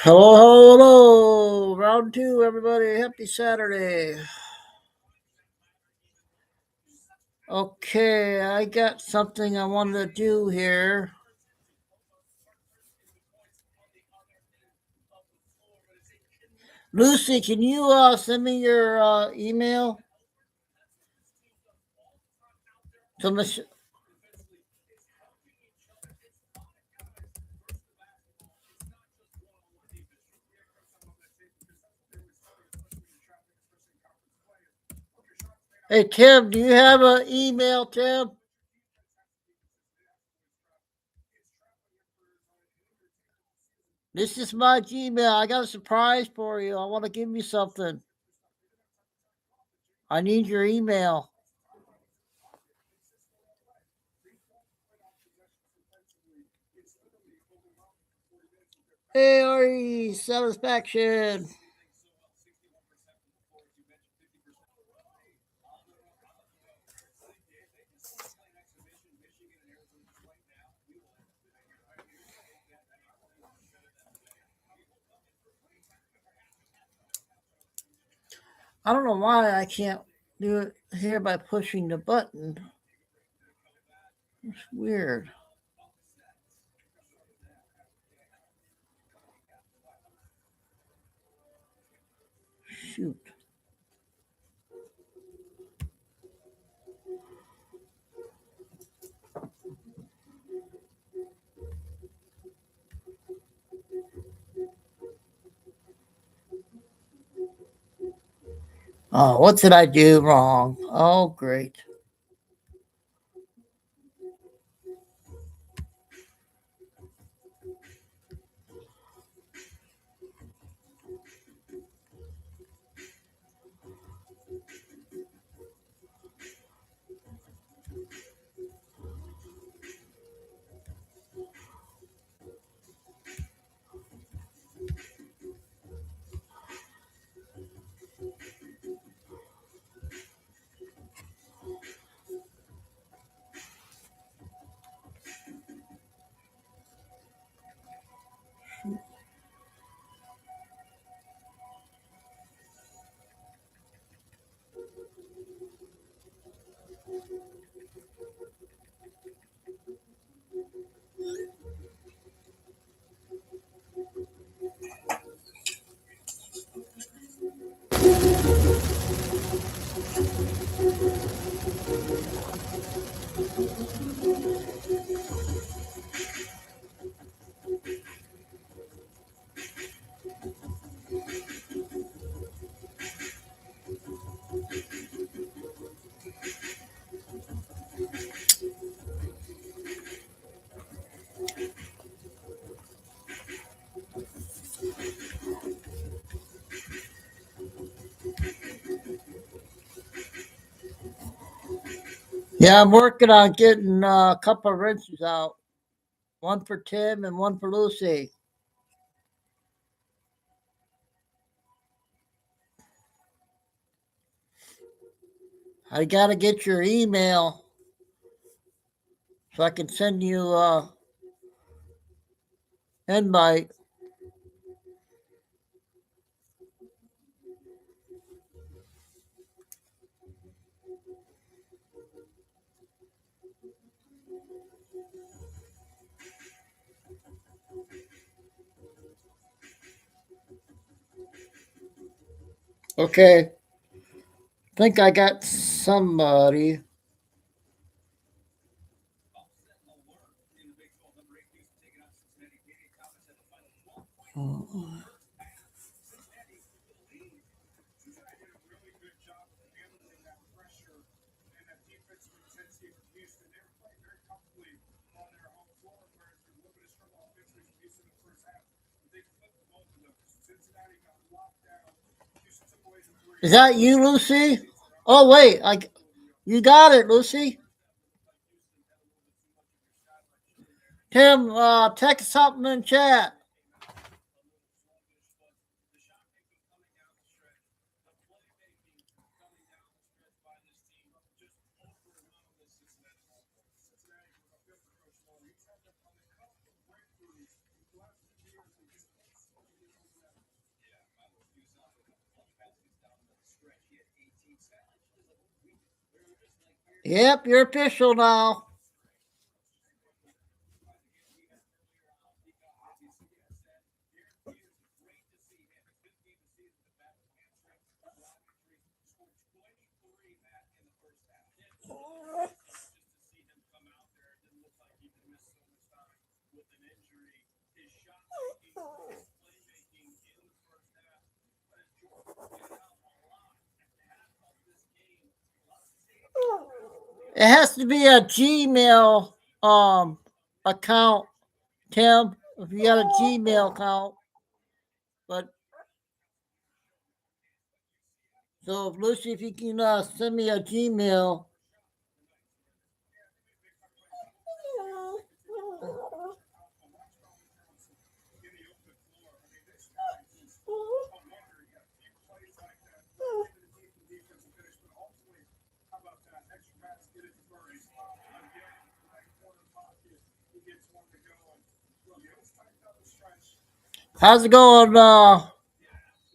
Hello, hello, hello. Round two, everybody. Happy Saturday. Okay, I got something I wanted to do here. Lucy, can you send me your email to Hey, Tim, do you have an email, Tim? This is my Gmail. I got a surprise for you. I want to give you something. I need your email. Hey, Ari, satisfaction. I don't know why I can't do it here by pushing the button. It's weird. Shoot. Oh, what did I do wrong? Oh, great. Yeah, I'm working on getting a couple of wrenches out. One for Tim and one for Lucy. I got to get your email so I can send you invite. Okay. Think I got somebody. Is that you, Lucy? Oh wait, you got it, Lucy. Tim, text something in chat. Yep, you're official now. It has to be a Gmail account, Tim. If you got a Gmail account, but so if Lucy, if you can send me a Gmail. How's it going,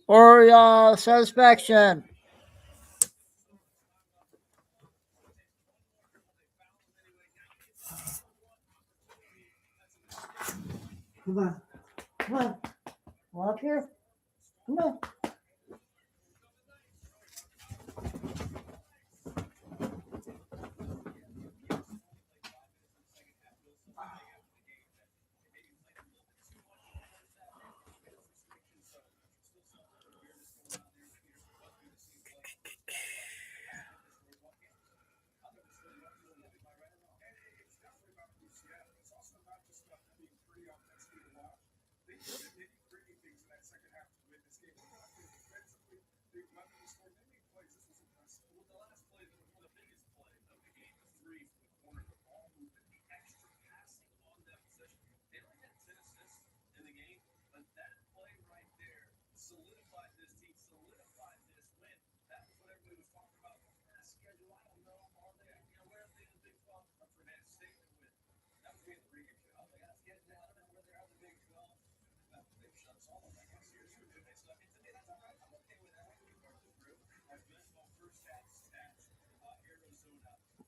or satisfaction? Come on, come on, come up here. Come on.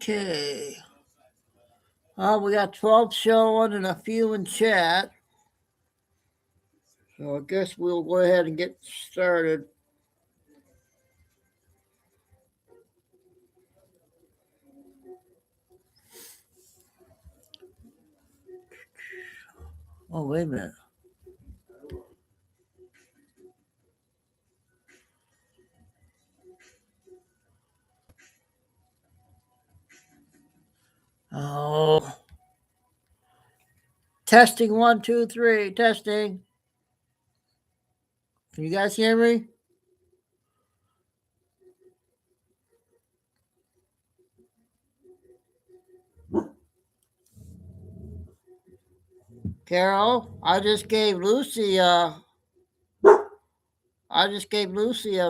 Okay. We got 12 showing and a few in chat. So I guess we'll go ahead and get started. Oh, wait a minute. Oh. Testing 1, 2, 3. Testing. Can you guys hear me? Carol, I just gave Lucy a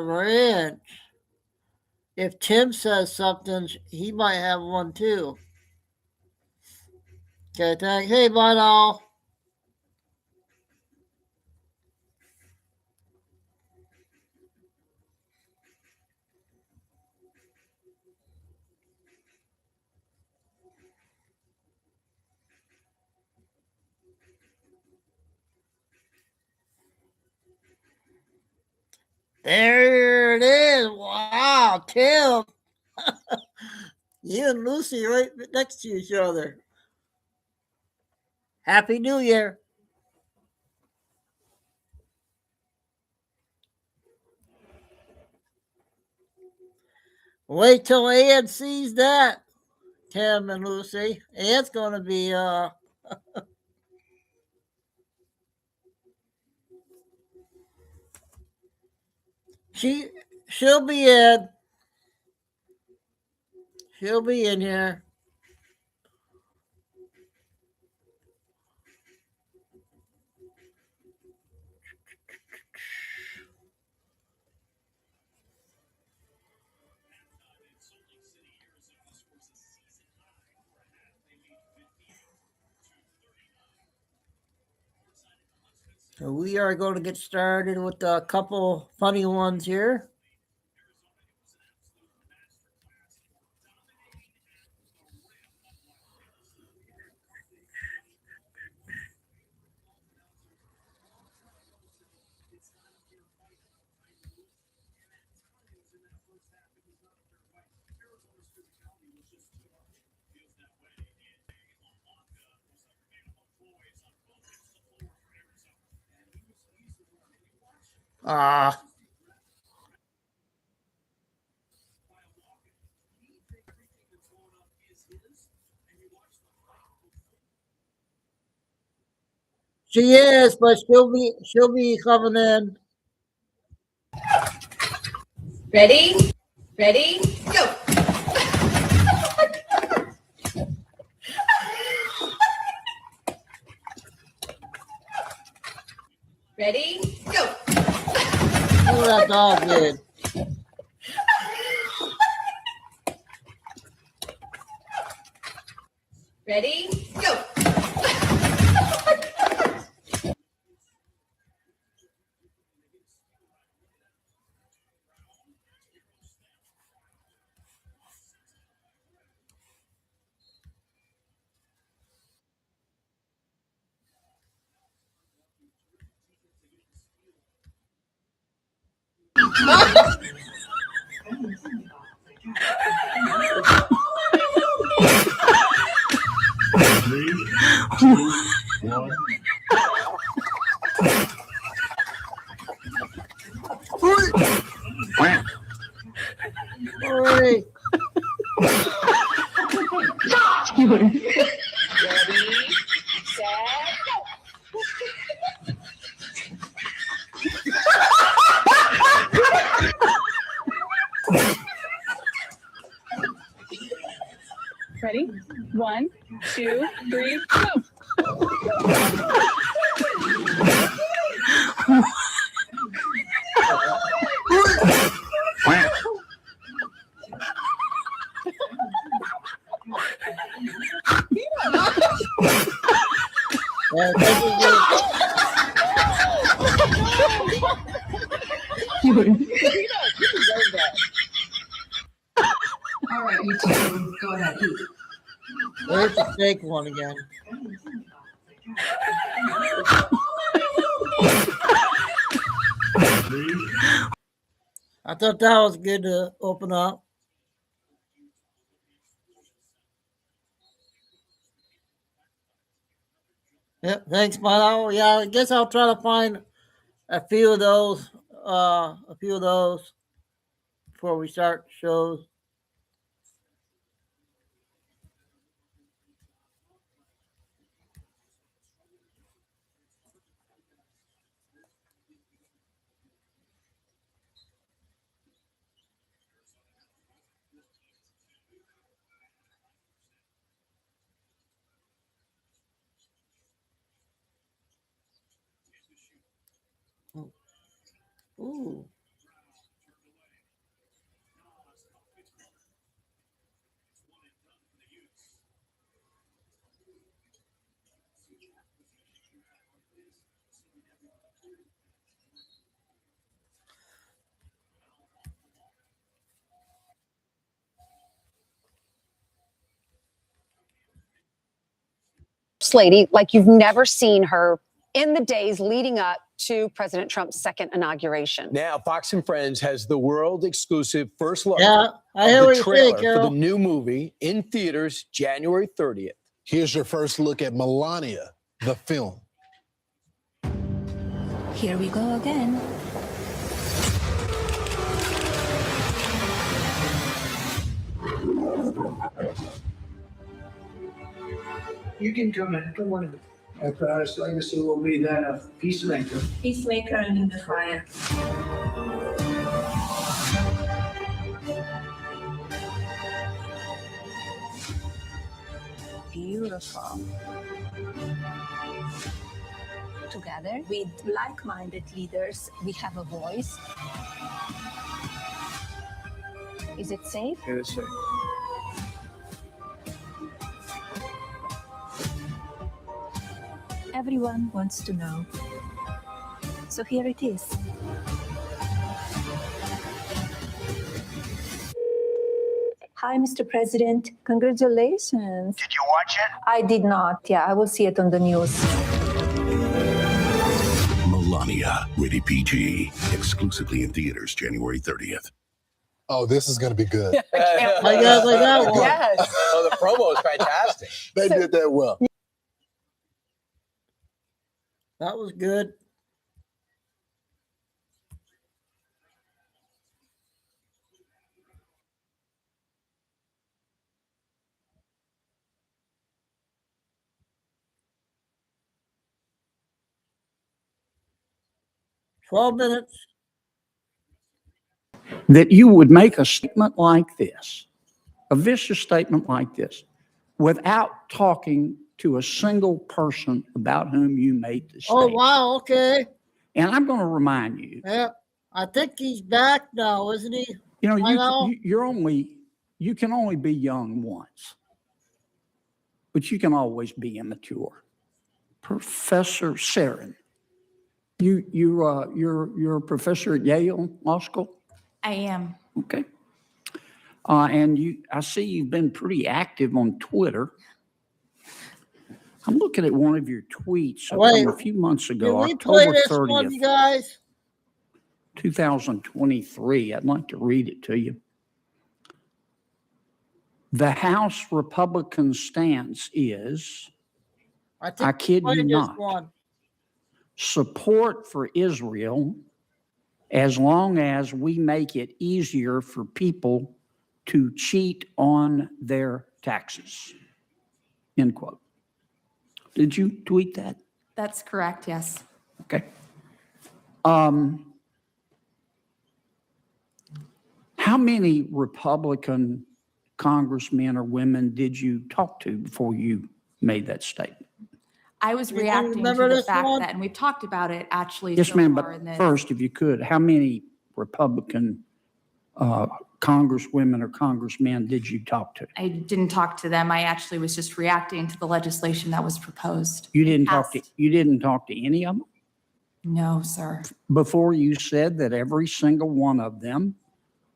wrench. If Tim says something, he might have one too. Okay, thanks. Hey, bye now. There it is. Wow, Tim. You and Lucy right next to each other. Happy New Year. Wait till Ann sees that, Tim and Lucy. Ann's gonna be she she'll be in. She'll be in here. So we are going to get started with a couple funny ones here. Ah. She is, but she'll be coming in. Ready? Ready? Go! Ready? Go! Look what that dog did. Ready? Go! Three, two, one. Hurry. Ready? Set, Ready? 1, 2, 3, go! Yeah, this is it. All right, you two, go ahead. Eat. There's the steak one again. Three, I thought that was good to open up. Yep, thanks, Milo. Yeah, I guess I'll try to find a few of those before we start shows. Ooh. Lady like you've never seen her in the days leading up to President Trump's second inauguration. Now, Fox and Friends has the world exclusive first look Yeah, I hear of what the you say, trailer for Carol. the new movie in theaters January 30th. Here's your first look at Melania, the film. Here we go again. You can come in. I don't want to. Our proudest legacy will be that of peacemaker. Peacemaker and in the fire. Beautiful. Together with like-minded leaders, we have a voice. Is it safe? It is safe. Everyone wants to know. So here it is. Hi, Mr. President. Congratulations. Did you watch it? I did not. Yeah, I will see it on the news. Melania, rated PG, exclusively in theaters January 30th. Oh, this is going to be good. I guess like that one. Yes. Oh, the promo is fantastic. They did that well. That was good. 12 minutes. That you would make a statement like this, a vicious statement like this, without talking to a single person about whom you made the Oh, statement. wow. Okay. And I'm going to remind you, Yeah. I think he's back now, isn't he? you know, I know. you can only be young once, but you can always be immature. Professor Sarin, you're a professor at Yale Law School? I am. Okay. And I see you've been pretty active on Twitter. I'm looking at one of your tweets from a few months Can ago, we play October this one, 30th, you guys? 2023. I'd like to read it to you. The House Republican stance is, I kid you not, support for Israel as long as we make it easier for people to cheat on their taxes. End quote. Did you tweet that? That's correct, yes. Okay. How many Republican congressmen or women did you talk to before you made that statement? I was You don't reacting to remember the this fact one? that, and we've talked about it actually. Yes, so ma'am, far in but this. first, if you could, how many Republican congresswomen or congressmen did you talk to? I didn't talk to them. I actually was just reacting to the legislation that was proposed. You didn't talk to Passed. any of them No, sir. before you said that every single one of them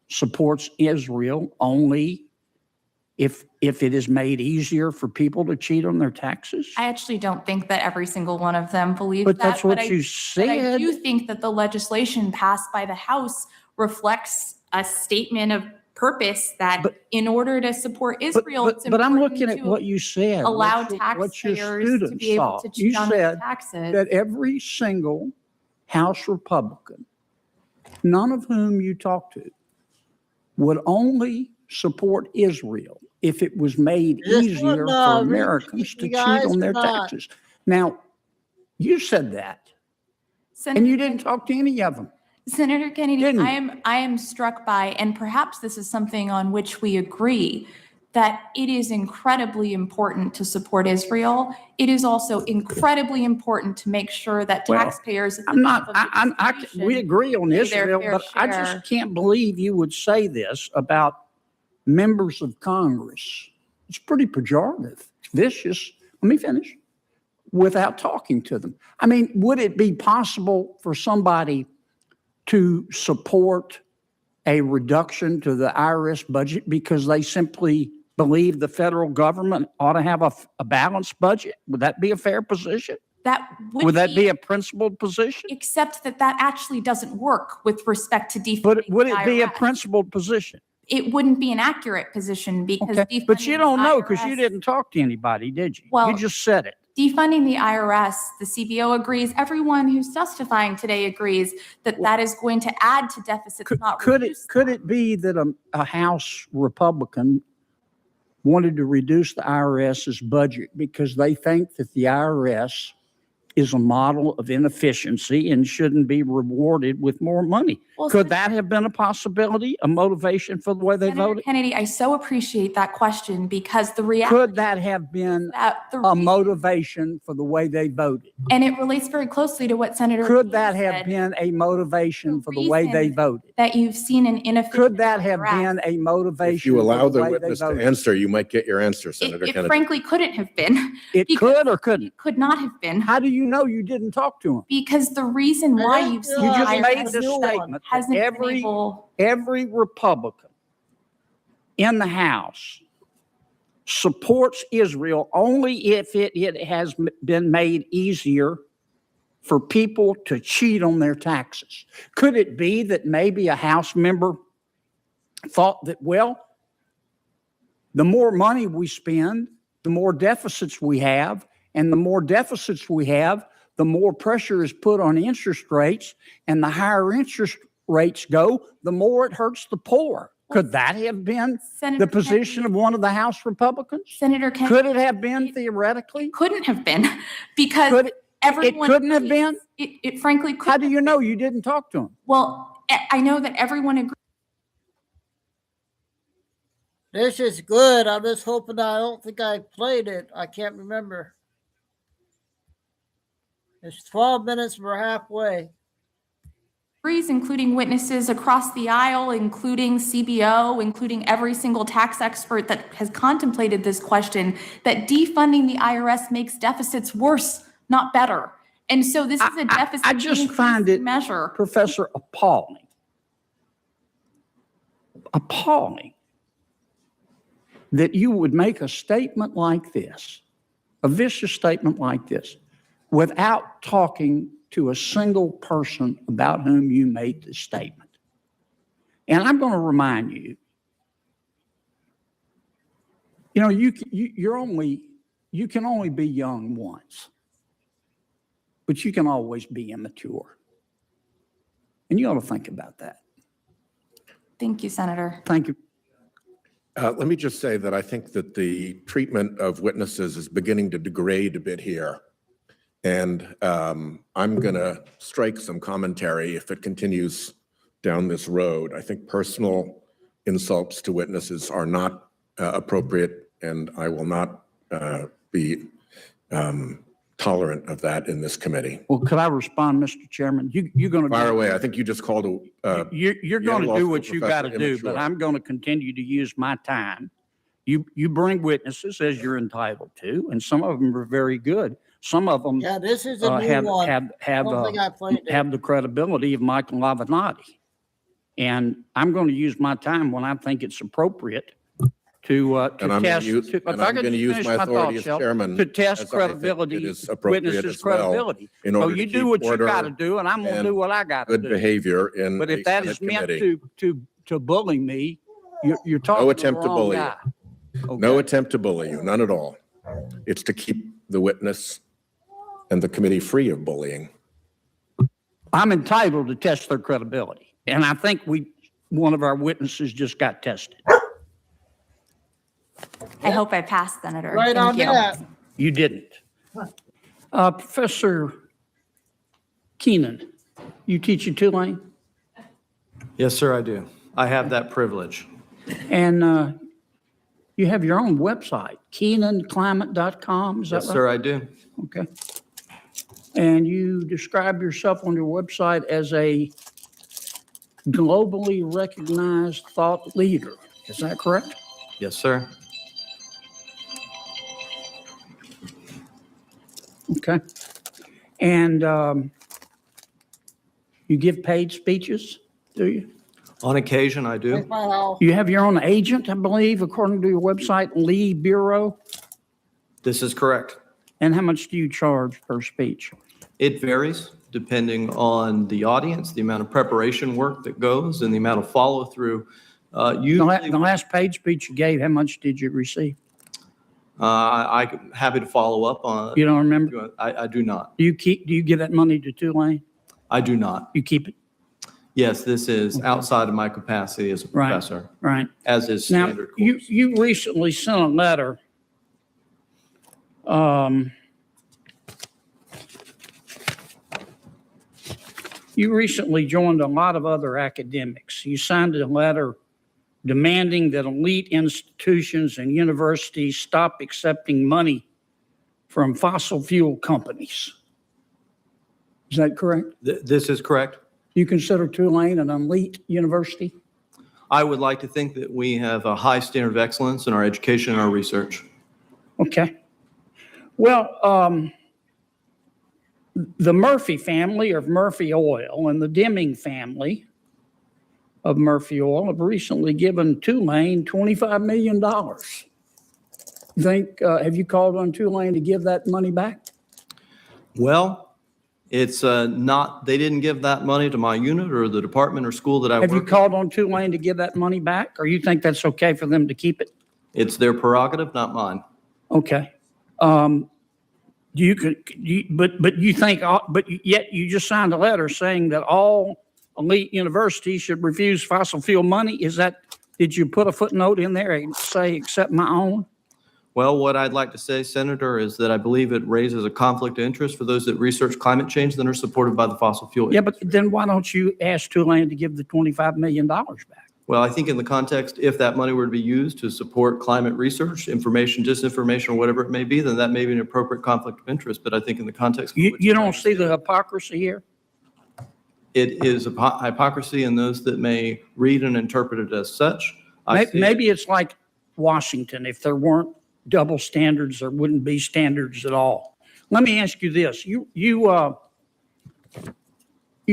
supports Israel only if it is made easier for people to cheat on their taxes? I actually don't think that every single one of them believes But that. that's what I- you But I said. do think that the legislation passed by the House reflects a statement of purpose that in order to support Israel, it's But I'm important looking at to what you said. allow what your taxpayers to students be able saw. to You cheat on their said taxes. that every single House Republican, none of whom you talked to, would only support Israel if it was made This easier one, for repeat, Americans to you cheat guys, on their or not? taxes. Now, you said that, Senator and you didn't talk to any of them. Senator Kennedy, Didn't you? I am struck by, and perhaps this is something on which we agree, that it is incredibly important to support Israel. It is also incredibly important to make sure that Well, taxpayers at the I'm top not, of the we agree on pay their Israel, fair but I share. just can't believe you would say this about members of Congress. It's pretty pejorative, vicious. Let me finish. Without talking to them. I mean, would it be possible for somebody to support a reduction to the IRS budget because they simply believe the federal government ought to have a balanced budget? Would that be a fair position? That Would that be a principled position? Except that that actually doesn't work with respect to defunding But would it the be a IRS. principled position? It wouldn't be an accurate position because Okay, but you defunding don't the know because you IRS didn't talk to anybody, did you? Well, You just said it. Defunding the IRS, the CBO agrees, everyone who's testifying today agrees that that is going to add to deficits, not reduce. Could it be that a House Republican wanted to reduce the IRS's budget because they think that the IRS is a model of inefficiency and shouldn't be rewarded with more money? Well, Could that have been a possibility, a motivation for the way they Senator voted? Kennedy, I so appreciate that question because the reality Could that have been that the a motivation for the way they voted? and it relates very closely to what Senator Could King that have said, been a motivation for the way they reason voted? that you've seen an inefficient Could that have IRS. been a motivation? If you allow for the way they witness to voted? answer, you might get your answer, Senator It Kennedy. frankly couldn't have been. It because could or couldn't? It could not have been. How do you know you didn't talk to him? Because the reason why Yeah, you've seen You the just made IRS the new one. statement that hasn't been able. every Republican in the House supports Israel only if it has been made easier for people to cheat on their taxes. Could it be that maybe a House member thought that, well, the more money we spend, the more deficits we have, and the more deficits we have, the more pressure is put on interest rates, and the higher interest rates go, the more it hurts the poor. Could that have been Senator the position Kennedy, of one of the House Republicans? Senator Kennedy, Could it have been theoretically? couldn't have been because Could it? everyone couldn't have agrees. been? It frankly could. How do you know you didn't talk to him? Well, I know that everyone agrees. This is good. I'm just hoping I don't think I played it. I can't remember. It's 12 minutes. We're halfway. Including witnesses across the aisle, including CBO, including every single tax expert that has contemplated this question, that defunding the IRS makes deficits worse, not better. And so this is a deficit I just find it, measure. Professor, appalling that you would make a statement like this, a vicious statement like this, without talking to a single person about whom you made this statement. And I'm going to remind you, you can only be young once, but you can always be immature. And you ought to think about that. Thank you, Senator. Thank you. Let me just say that I think that the treatment of witnesses is beginning to degrade a bit here. And I'm going to strike some commentary if it continues down this road. I think personal insults to witnesses are not appropriate, and I will not be tolerant of that in this committee. Well, could I respond, Mr. Chairman? You're going to fire away. I think you just called a you're going to do what you got to do, but I'm going to continue to use my time. You bring witnesses as you're entitled to, and some of them are very good. Some of them this is a new one. have the credibility of Michael Avenatti. And I'm going to use my time when I think it's appropriate to test. I'm going to use my authority as chairman to test credibility, witnesses' credibility. So you do what you got to do, and I'm going to do what I got to do. Good behavior in. But if that is meant to bully me, you're talking no attempt to the wrong guy. Okay. No attempt to bully you, none at all. It's to keep the witness and the committee free of bullying. I'm entitled to test their credibility, and I think one of our witnesses just got tested. I hope I passed, Senator. Right on that. You didn't. Professor Keenan, you teach at Tulane? Yes, sir, I do. I have that privilege. And you have your own website, KeenanClimate.com, is that right? Yes, sir, I do. Okay. And you describe yourself on your website as a globally recognized thought leader. Is that correct? Yes, sir. Okay. And you give paid speeches, do you? On occasion, I do. You have your own agent, I believe, according to your website, Lee Bureau. This is correct. And how much do you charge per speech? It varies depending on the audience, the amount of preparation work that goes, and the amount of follow through. The last paid speech you gave, how much did you receive? I'm happy to follow up on. You don't remember? I do not. Do you give that money to Tulane? I do not. You keep it? Yes, this is outside of my capacity as a professor. Right. As is standard course. You recently sent a letter. You recently joined a lot of other academics. You signed a letter demanding that elite institutions and universities stop accepting money from fossil fuel companies. Is that correct? This is correct. You consider Tulane an elite university? I would like to think that we have a high standard of excellence in our education and our research. Okay. Well, the Murphy family of Murphy Oil and the Deming family of Murphy Oil have recently given Tulane $25 million. Have you called on Tulane to give that money back? Well, it's not, they didn't give that money to my unit or the department or school that I work. Have you called on Tulane to give that money back, or you think that's okay for them to keep it? It's their prerogative, not mine. Okay. But yet you just signed a letter saying that all elite universities should refuse fossil fuel money. Did you put a footnote in there and say, except my own? Well, what I'd like to say, Senator, is that I believe it raises a conflict of interest for those that research climate change that are supported by the fossil fuel. Yeah, but then why don't you ask Tulane to give the $25 million back? Well, I think in the context, if that money were to be used to support climate research, information, disinformation, or whatever it may be, then that may be an appropriate conflict of interest. But I think in the context. You don't see the hypocrisy here? It is a hypocrisy in those that may read and interpret it as such. Maybe it's like Washington. If there weren't double standards, there wouldn't be standards at all. Let me ask you this. You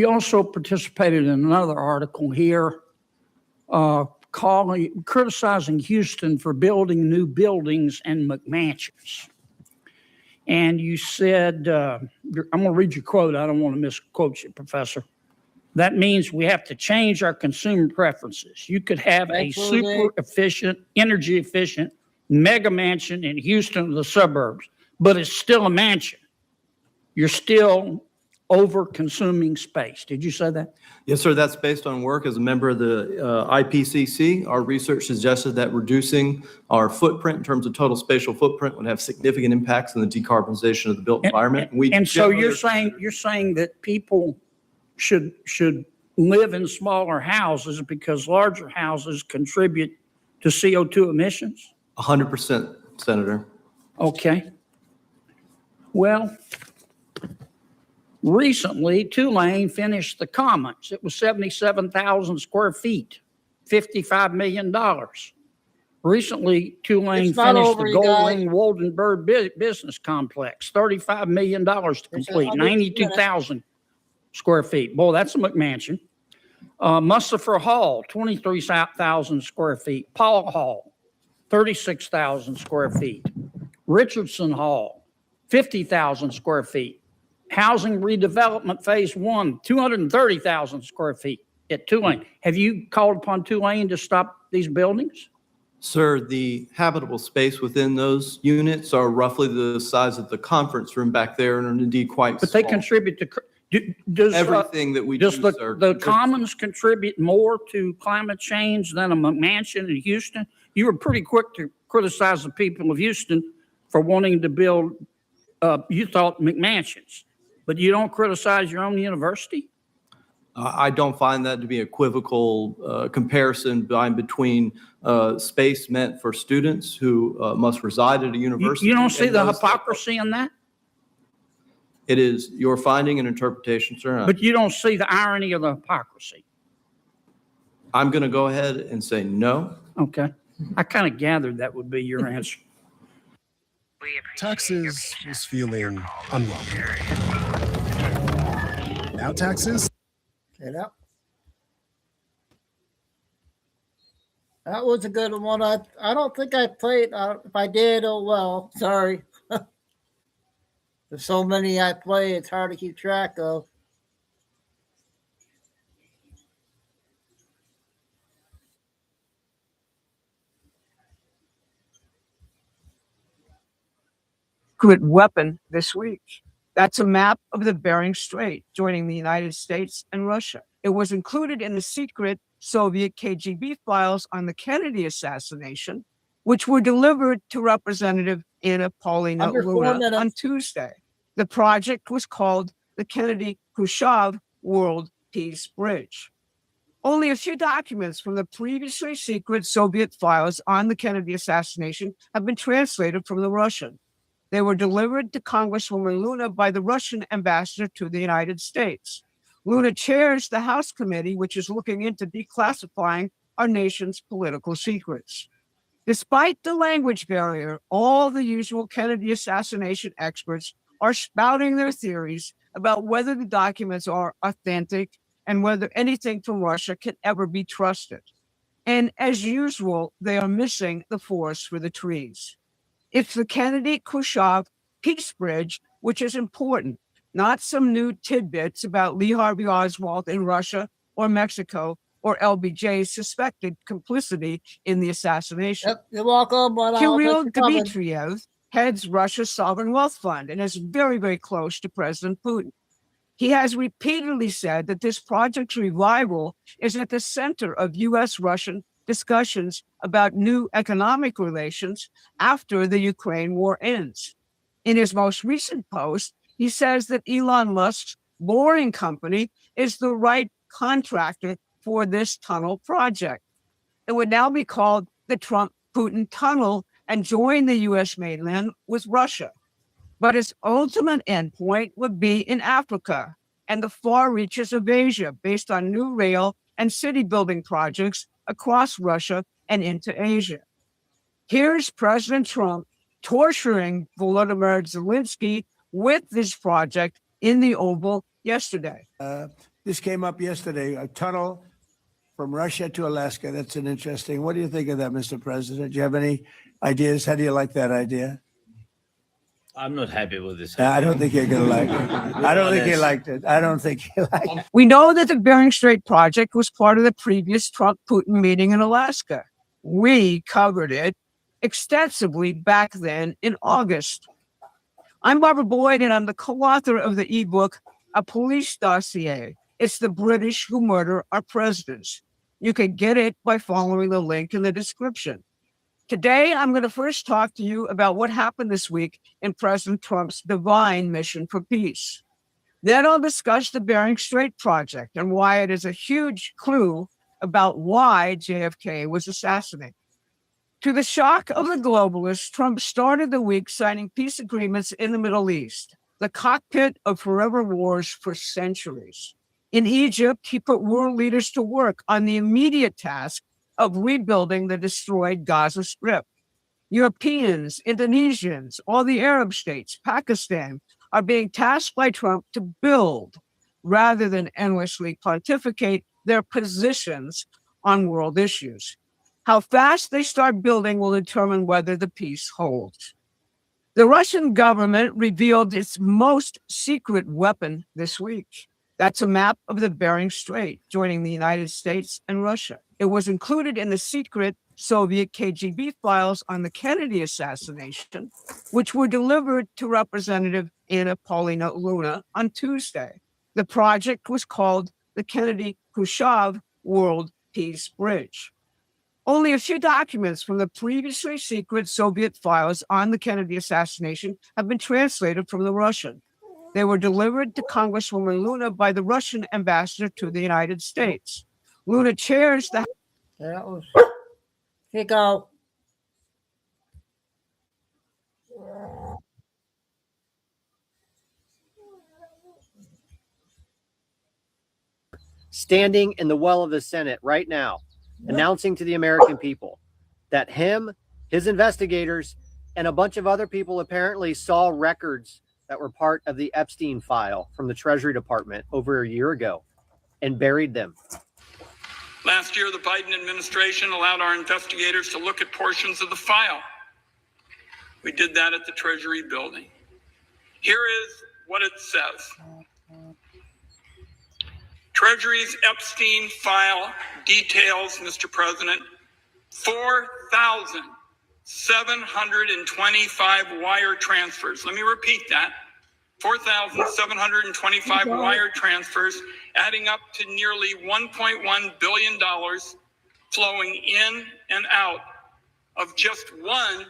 also participated in another article here criticizing Houston for building new buildings and McMansions. And you said, I'm going to read your quote. I don't want to misquote you, Professor. That means we have to change our consumer preferences. You could have a super efficient, energy efficient mega mansion in Houston or the suburbs, but it's still a mansion. You're still over consuming space. Did you say that? Yes, sir. That's based on work as a member of the IPCC. Our research suggested that reducing our footprint in terms of total spatial footprint would have significant impacts on the decarbonization of the built environment. And so you're saying that people should live in smaller houses because larger houses contribute to CO2 emissions? 100%, Senator. Okay. Well, recently, Tulane finished the Commons. It was 77,000 square feet, $55 million. Recently, Tulane finished the Golding Woldenberg Business Complex, $35 million to complete, 92,000 square feet. Boy, that's a McMansion. Mustapher Hall, 23,000 square feet. Paul Hall, 36,000 square feet. Richardson Hall, 50,000 square feet. Housing redevelopment phase 1, 230,000 square feet at Tulane. Have you called upon Tulane to stop these buildings? Sir, the habitable space within those units are roughly the size of the conference room back there and are indeed quite small. But they contribute to does everything that we does do, the Commons contribute more to climate change than a McMansion in Houston? You were pretty quick to criticize the people of Houston for wanting to build, you thought, McMansions, but you don't criticize your own university? I don't find that to be equivocal comparison between space meant for students who must reside at a university. You don't see the hypocrisy in that? It is your finding and interpretation, sir. But you don't see the irony of the hypocrisy? I'm going to go ahead and say no. Okay. I kind of gathered that would be your answer. Texas is feeling unwelcome. Now Texas. That was a good one. I don't think I played. If I did, oh well. Sorry. There's so many I play, it's hard to keep track of. Secret weapon this week. That's a map of the Bering Strait joining the United States and Russia. It was included in the secret Soviet KGB files on the Kennedy assassination, which were delivered to Representative Anna Paulina Luna on Tuesday. The project was called the Kennedy-Khrushchev World Peace Bridge. Only a few documents from the previously secret Soviet files on the Kennedy assassination have been translated from the Russian. They were delivered to Congresswoman Luna by the Russian ambassador to the United States. Luna chairs the House committee, which is looking into declassifying our nation's political secrets. Despite the language barrier, all the usual Kennedy assassination experts are spouting their theories about whether the documents are authentic and whether anything from Russia can ever be trusted. And as usual, they are missing the forest for the trees. It's the Kennedy-Khrushchev Peace Bridge, which is important, not some new tidbits about Lee Harvey Oswald in Russia or Mexico or LBJ's suspected complicity in the assassination. Yep, you're welcome. Kirill Dmitriev heads Russia's sovereign wealth fund and is very, very close to President Putin. He has repeatedly said that this project's revival is at the center of U.S.-Russian discussions about new economic relations after the Ukraine war ends. In his most recent post, he says that Elon Musk's Boring Company is the right contractor for this tunnel project. It would now be called the Trump-Putin Tunnel and join the U.S. mainland with Russia. But its ultimate endpoint would be in Africa and the far reaches of Asia based on new rail and city building projects across Russia and into Asia. Here's President Trump torturing Volodymyr Zelensky with this project in the Oval yesterday. This came up yesterday, a tunnel from Russia to Alaska. That's an interesting. What do you think of that, Mr. President? Do you have any ideas? How do you like that idea? I'm not happy with this. I don't think you're going to like it. I don't think he liked it. I don't think he liked it. We know that the Bering Strait project was part of the previous Trump-Putin meeting in Alaska. We covered it extensively back then in August. I'm Barbara Boyd, and I'm the co-author of the ebook, A Police Dossier. It's the British Who Murder Our Presidents. You can get it by following the link in the description. Today, I'm going to first talk to you about what happened this week in President Trump's divine mission for peace. Then I'll discuss the Bering Strait project and why it is a huge clue about why JFK was assassinated. To the shock of the globalists, Trump started the week signing peace agreements in the Middle East, the cockpit of forever wars for centuries. In Egypt, he put world leaders to work on the immediate task of rebuilding the destroyed Gaza Strip. Europeans, Indonesians, all the Arab states, Pakistan, are being tasked by Trump to build rather than endlessly pontificate their positions on world issues. How fast they start building will determine whether the peace holds. The Russian government revealed its most secret weapon this week. That's a map of the Bering Strait joining the United States and Russia. It was included in the secret Soviet KGB files on the Kennedy assassination, which were delivered to Representative Anna Paulina Luna on Tuesday. The project was called the Kennedy-Khrushchev World Peace Bridge. Only a few documents from the previously secret Soviet files on the Kennedy assassination have been translated from the Russian. They were delivered to Congresswoman Luna by the Russian ambassador to the United States. Luna chairs the... That was Chico. Standing in the well of the Senate right now, announcing to the American people that him, his investigators, and a bunch of other people apparently saw records that were part of the Epstein file from the Treasury Department over a year ago and buried them. Last year, the Biden administration allowed our investigators to look at portions of the file. We did that at the Treasury building. Here is what it says. Treasury's Epstein file details, Mr. President, 4,725 wire transfers. Let me repeat that. 4,725 wire transfers, adding up to nearly $1.1 billion flowing in and out of just one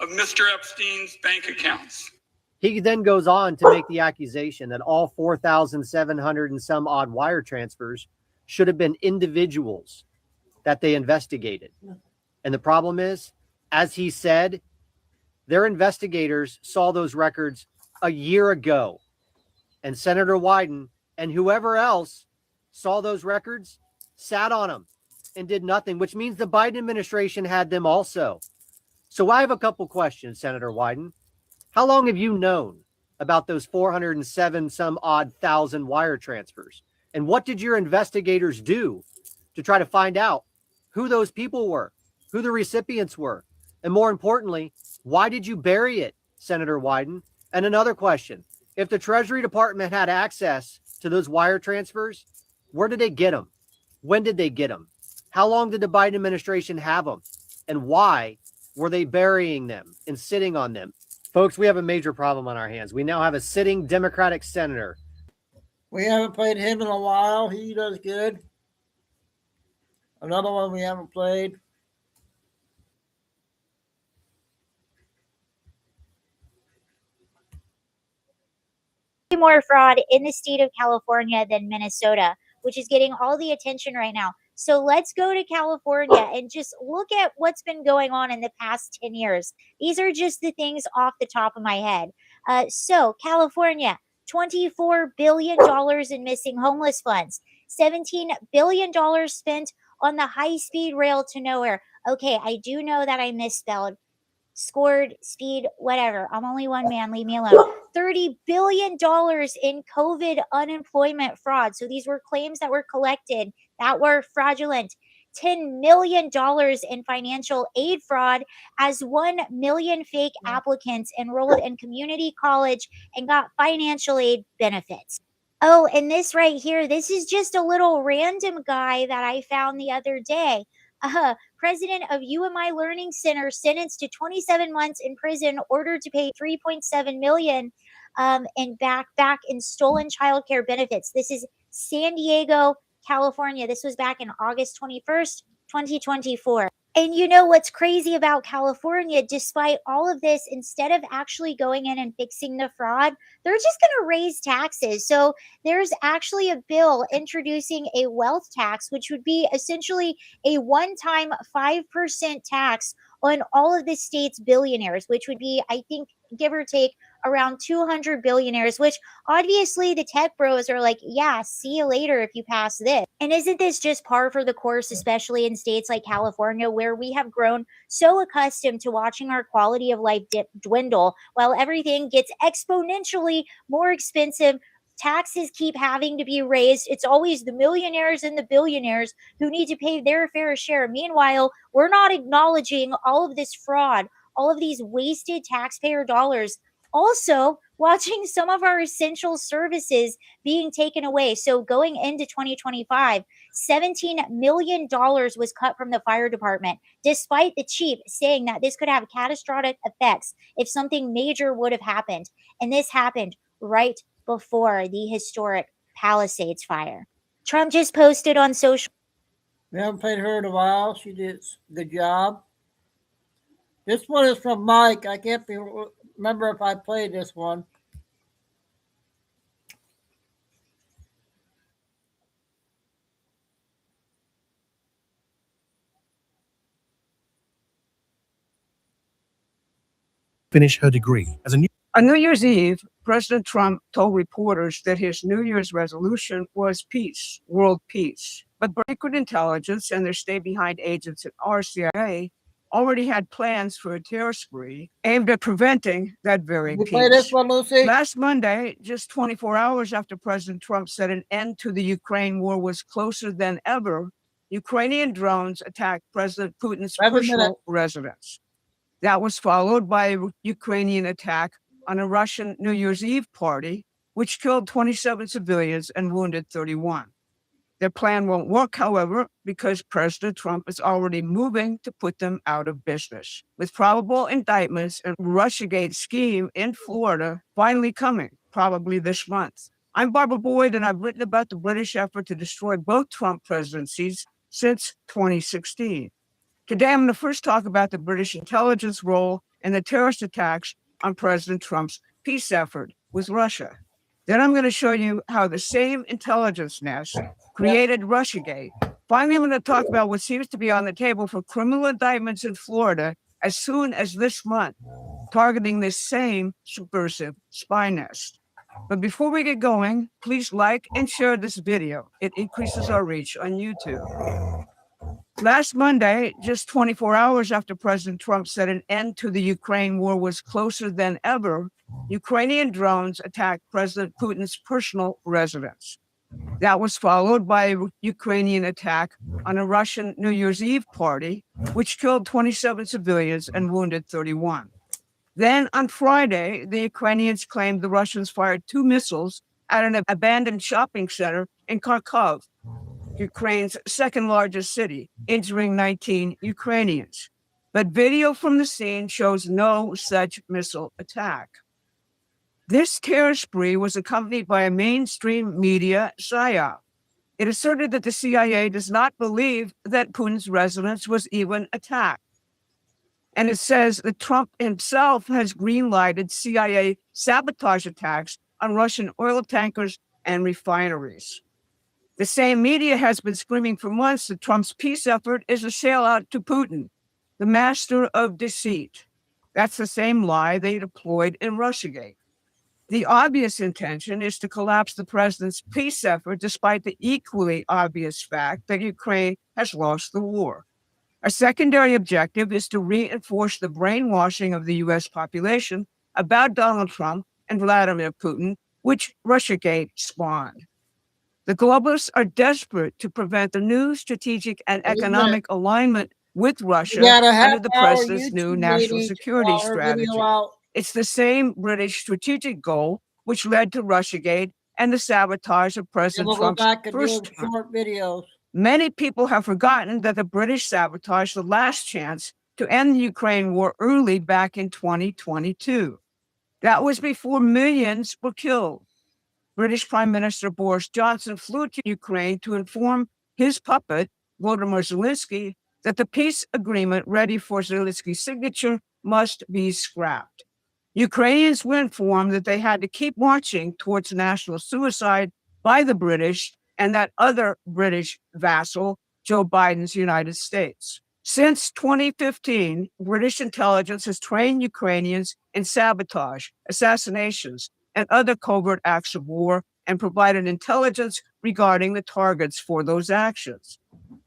of Mr. Epstein's bank accounts. He then goes on to make the accusation that all 4,700 and some odd wire transfers should have been individuals that they investigated. And the problem is, as he said, their investigators saw those records a year ago. And Senator Wyden and whoever else saw those records sat on them and did nothing, which means the Biden administration had them also. So I have a couple questions, Senator Wyden. How long have you known about those 407 some odd thousand wire transfers? And what did your investigators do to try to find out who those people were, who the recipients were? And more importantly, why did you bury it, Senator Wyden? And another question, if the Treasury Department had access to those wire transfers, where did they get them? When did they get them? How long did the Biden administration have them? And why were they burying them and sitting on them? Folks, we have a major problem on our hands. We now have a sitting Democratic senator. We haven't played him in a while. He does good. Another one we haven't played. More fraud in the state of California than Minnesota, which is getting all the attention right now. So let's go to California and just look at what's been going on in the past 10 years. These are just the things off the top of my head. So California, $24 billion in missing homeless funds, $17 billion spent on the high-speed rail to nowhere. Okay, I do know that I misspelled scored, speed, whatever. I'm only one man. Leave me alone. $30 billion in COVID unemployment fraud. So these were claims that were collected that were fraudulent. $10 million in financial aid fraud as 1 million fake applicants enrolled in community college and got financial aid benefits. Oh, and this right here, this is just a little random guy that I found the other day. President of UMI Learning Center sentenced to 27 months in prison, ordered to pay $3.7 million and back in stolen child care benefits. This is San Diego, California. This was back in August 21st, 2024. And you know what's crazy about California, despite all of this, instead of actually going in and fixing the fraud, they're just going to raise taxes. So there's actually a bill introducing a wealth tax, which would be essentially a one-time 5% tax on all of the state's billionaires, which would be, I think, give or take, around 200 billionaires, which obviously the tech bros are like, yeah, see you later if you pass this. And isn't this just par for the course, especially in states like California, where we have grown so accustomed to watching our quality of life dwindle while everything gets exponentially more expensive? Taxes keep having to be raised. It's always the millionaires and the billionaires who need to pay their fair share. Meanwhile, we're not acknowledging all of this fraud, all of these wasted taxpayer dollars. Also, watching some of our essential services being taken away. So going into 2025, $17 million was cut from the fire department, despite the chief saying that this could have catastrophic effects if something major would have happened. And this happened right before the historic Palisades fire. Trump just posted on social. We haven't played her in a while. She did a good job. This one is from Mike. I can't remember if I played this one. Finish her degree as a On New Year's Eve, President Trump told reporters that his New Year's resolution was peace, world peace. But secret intelligence and their stay-behind agents at RCIA already had plans for a terror spree aimed at preventing that very peace. Play this one, Lucy? Last Monday, just 24 hours after President Trump said an end to the Ukraine war was closer than ever, Ukrainian drones attacked President Putin's personal residence. That was followed by a Ukrainian attack on a Russian New Year's Eve party, which killed 27 civilians and wounded 31. Their plan won't work, however, because President Trump is already moving to put them out of business, with probable indictments and Russiagate scheme in Florida finally coming, probably this month. I'm Barbara Boyd, and I've written about the British effort to destroy both Trump presidencies since 2016. Today, I'm going to first talk about the British intelligence role in the terrorist attacks on President Trump's peace effort with Russia. Then I'm going to show you how the same intelligence nest created Russiagate. Finally, I'm going to talk about what seems to be on the table for criminal indictments in Florida as soon as this month, targeting this same subversive spy nest. But before we get going, please like and share this video. It increases our reach on YouTube. Last Monday, just 24 hours after President Trump said an end to the Ukraine war was closer than ever, Ukrainian drones attacked President Putin's personal residence. That was followed by a Ukrainian attack on a Russian New Year's Eve party, which killed 27 civilians and wounded 31. Then on Friday, the Ukrainians claimed the Russians fired 2 missiles at an abandoned shopping center in Kharkov, Ukraine's second largest city, injuring 19 Ukrainians. But video from the scene shows no such missile attack. This terror spree was accompanied by a mainstream media psyop. It asserted that the CIA does not believe that Putin's residence was even attacked. And it says that Trump himself has green-lighted CIA sabotage attacks on Russian oil tankers and refineries. The same media has been screaming for months that Trump's peace effort is a sellout to Putin, the master of deceit. That's the same lie they deployed in Russiagate. The obvious intention is to collapse the president's peace effort, despite the equally obvious fact that Ukraine has lost the war. A secondary objective is to reinforce the brainwashing of the U.S. population about Donald Trump and Vladimir Putin, which Russiagate spawned. The globalists are desperate to prevent the new strategic and economic alignment with Russia under the president's new national security strategy. It's the same British strategic goal which led to Russiagate and the sabotage of President Trump's first term. Short videos. Many people have forgotten that the British sabotaged the last chance to end the Ukraine war early back in 2022. That was before millions were killed. British Prime Minister Boris Johnson flew to Ukraine to inform his puppet, Volodymyr Zelensky, that the peace agreement ready for Zelensky's signature must be scrapped. Ukrainians were informed that they had to keep marching towards national suicide by the British and that other British vassal, Joe Biden's United States. Since 2015, British intelligence has trained Ukrainians in sabotage, assassinations, and other covert acts of war and provided intelligence regarding the targets for those actions.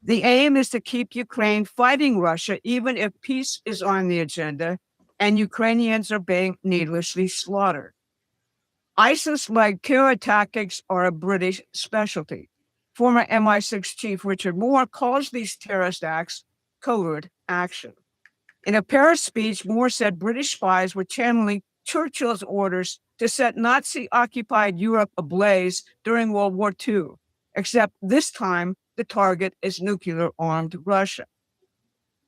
The aim is to keep Ukraine fighting Russia even if peace is on the agenda and Ukrainians are being needlessly slaughtered. ISIS-led terror tactics are a British specialty. Former MI6 chief Richard Moore calls these terrorist acts covert action. In a Paris speech, Moore said British spies were channeling Churchill's orders to set Nazi-occupied Europe ablaze during World War II, except this time the target is nuclear-armed Russia.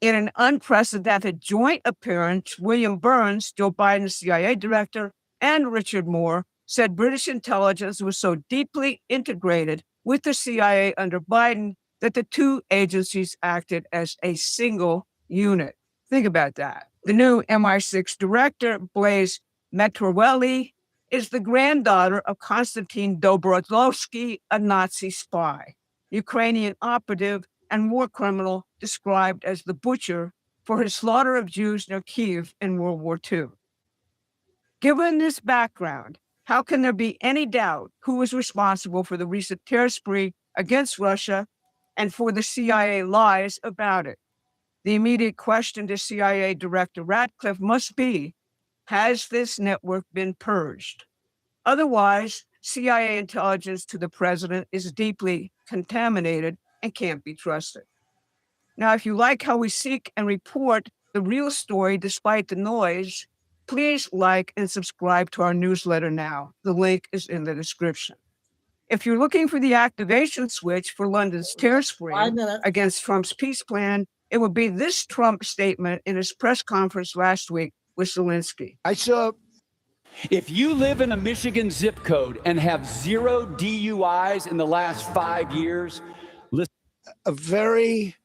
In an unprecedented joint appearance, William Burns, Joe Biden's CIA director, and Richard Moore said British intelligence was so deeply integrated with the CIA under Biden that the two agencies acted as a single unit. Think about that. The new MI6 director, Blaise Metrovelli, is the granddaughter of Konstantin Dobrozovsky, a Nazi spy, Ukrainian operative and war criminal described as the butcher for his slaughter of Jews near Kyiv in World War II. Given this background, how can there be any doubt who was responsible for the recent terror spree against Russia and for the CIA lies about it? The immediate question to CIA Director Ratcliffe must be, has this network been purged? Otherwise, CIA intelligence to the president is deeply contaminated and can't be trusted. Now, if you like how we seek and report the real story despite the noise, please like and subscribe to our newsletter now. The link is in the description. If you're looking for the activation switch for London's terror spree against Trump's peace plan, it would be this Trump statement in his press conference last week with Zelensky. If you live in a Michigan zip code and have 0 DUIs in the last 5 years, listen. A very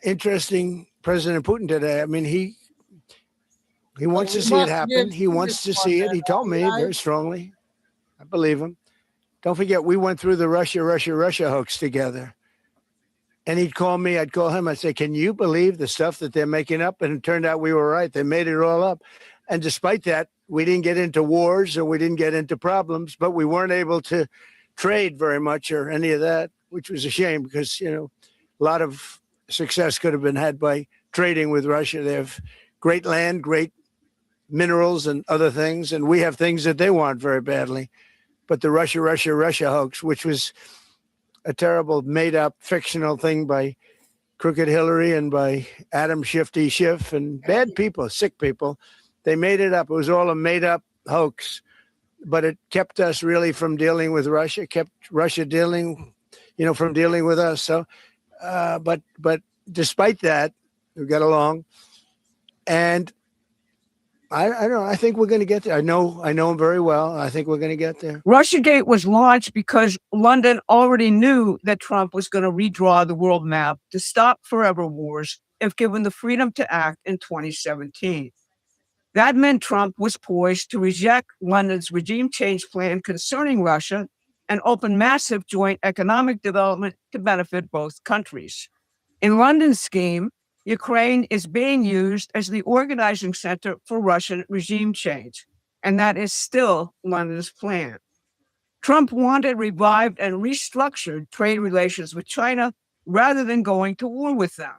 interesting President Putin today. I mean, he wants to see it happen. He wants to see it. He told me very strongly. I believe him. Don't forget, we went through the Russia hoax together. And he'd call me, I'd call him, I'd say, can you believe the stuff that they're making up? And it turned out we were right. They made it all up. And despite that, we didn't get into wars and we didn't get into problems, but we weren't able to trade very much or any of that, which was a shame because, you know, a lot of success could have been had by trading with Russia. They have great land, great minerals and other things, and we have things that they want very badly. But the Russia hoax, which was a terrible made-up fictional thing by Crooked Hillary and by Adam Shifty Schiff and bad people, sick people, they made it up. It was all a made-up hoax, but it kept us really from dealing with Russia, kept Russia dealing, you know, from dealing with us. So, but despite that, we got along. And I don't know. I think we're going to get there. I know him very well. I think we're going to get there. Russiagate was launched because London already knew that Trump was going to redraw the world map to stop forever wars if given the freedom to act in 2017. That meant Trump was poised to reject London's regime change plan concerning Russia and open massive joint economic development to benefit both countries. In London's scheme, Ukraine is being used as the organizing center for Russian regime change, and that is still London's plan. Trump wanted revived and restructured trade relations with China rather than going to war with them.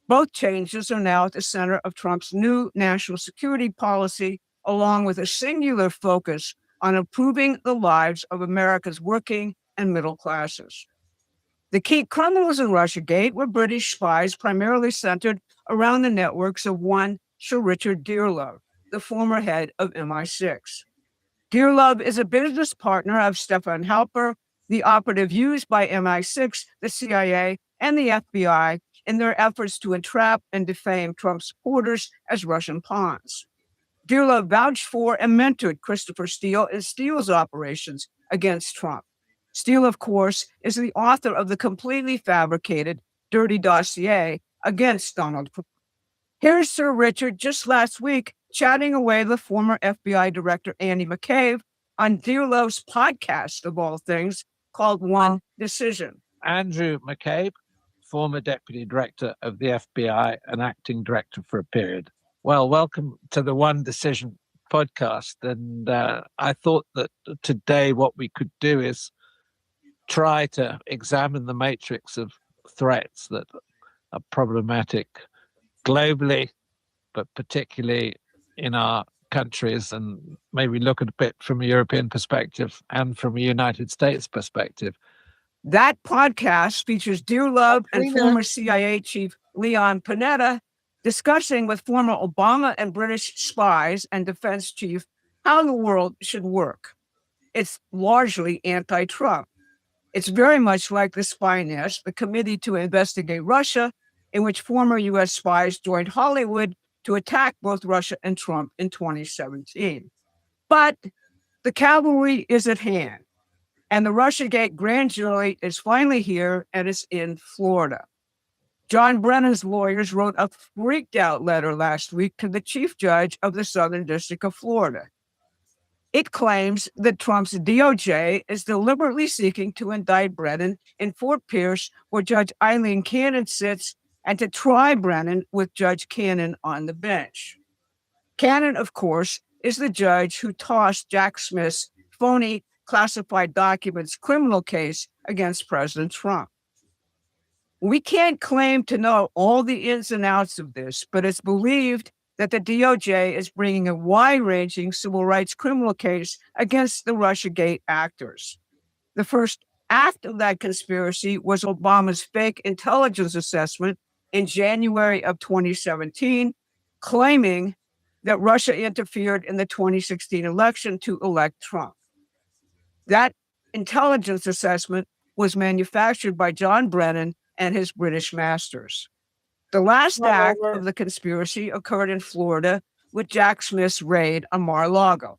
Both changes are now at the center of Trump's new national security policy, along with a singular focus on improving the lives of America's working and middle classes. The key criminals in Russiagate were British spies primarily centered around the networks of one Sir Richard Dearlove, the former head of MI6. Dearlove is a business partner of Stefan Halper, the operative used by MI6, the CIA, and the FBI in their efforts to entrap and defame Trump supporters as Russian pawns. Dearlove vouched for and mentored Christopher Steele in Steele's operations against Trump. Steele, of course, is the author of the completely fabricated dirty dossier against Donald Trump. Here's Sir Richard just last week chatting away with former FBI Director Andy McCabe on Dearlove's podcast, of all things, called One Decision. Andrew McCabe, former Deputy Director of the FBI and Acting Director for a period. Well, welcome to the One Decision podcast. And I thought that today what we could do is try to examine the matrix of threats that are problematic globally, but particularly in our countries, and maybe look at a bit from a European perspective and from a United States perspective. That podcast features Dearlove and former CIA Chief Leon Panetta discussing with former Obama and British spies and defense chief how the world should work. It's largely anti-Trump. It's very much like the Spy Nest, the Committee to Investigate Russia, in which former U.S. spies joined Hollywood to attack both Russia and Trump in 2017. But the cavalry is at hand, and the Russiagate grand jury is finally here, and it's in Florida. John Brennan's lawyers wrote a freaked-out letter last week to the chief judge of the Southern District of Florida. It claims that Trump's DOJ is deliberately seeking to indict Brennan in Fort Pierce, where Judge Eileen Cannon sits, and to try Brennan with Judge Cannon on the bench. Cannon, of course, is the judge who tossed Jack Smith's phony classified documents criminal case against President Trump. We can't claim to know all the ins and outs of this, but it's believed that the DOJ is bringing a wide-ranging civil rights criminal case against the Russiagate actors. The first act of that conspiracy was Obama's fake intelligence assessment in January of 2017, claiming that Russia interfered in the 2016 election to elect Trump. That intelligence assessment was manufactured by John Brennan and his British masters. The last act of the conspiracy occurred in Florida with Jack Smith's raid on Mar-a-Lago.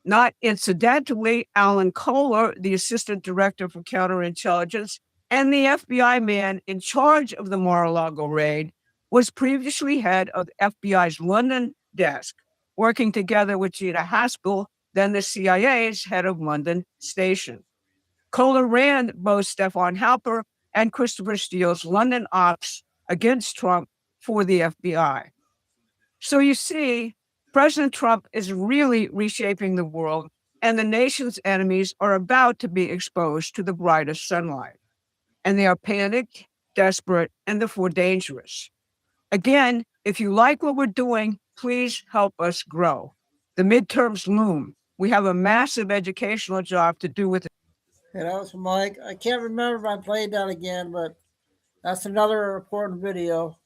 Not incidentally, Alan Kohler, the assistant director for counterintelligence and the FBI man in charge of the Mar-a-Lago raid, was previously head of the FBI's London desk, working together with Gina Haspel, then the CIA's head of London station. Kohler ran both Stefan Halper and Christopher Steele's London ops against Trump for the FBI. So you see, President Trump is really reshaping the world, and the nation's enemies are about to be exposed to the brightest sunlight. And they are panicked, desperate, and therefore dangerous. Again, if you like what we're doing, please help us grow. The midterms loom. We have a massive educational job to do with it. Hey, that was Mike. I can't remember if I played that again, but that's another important video.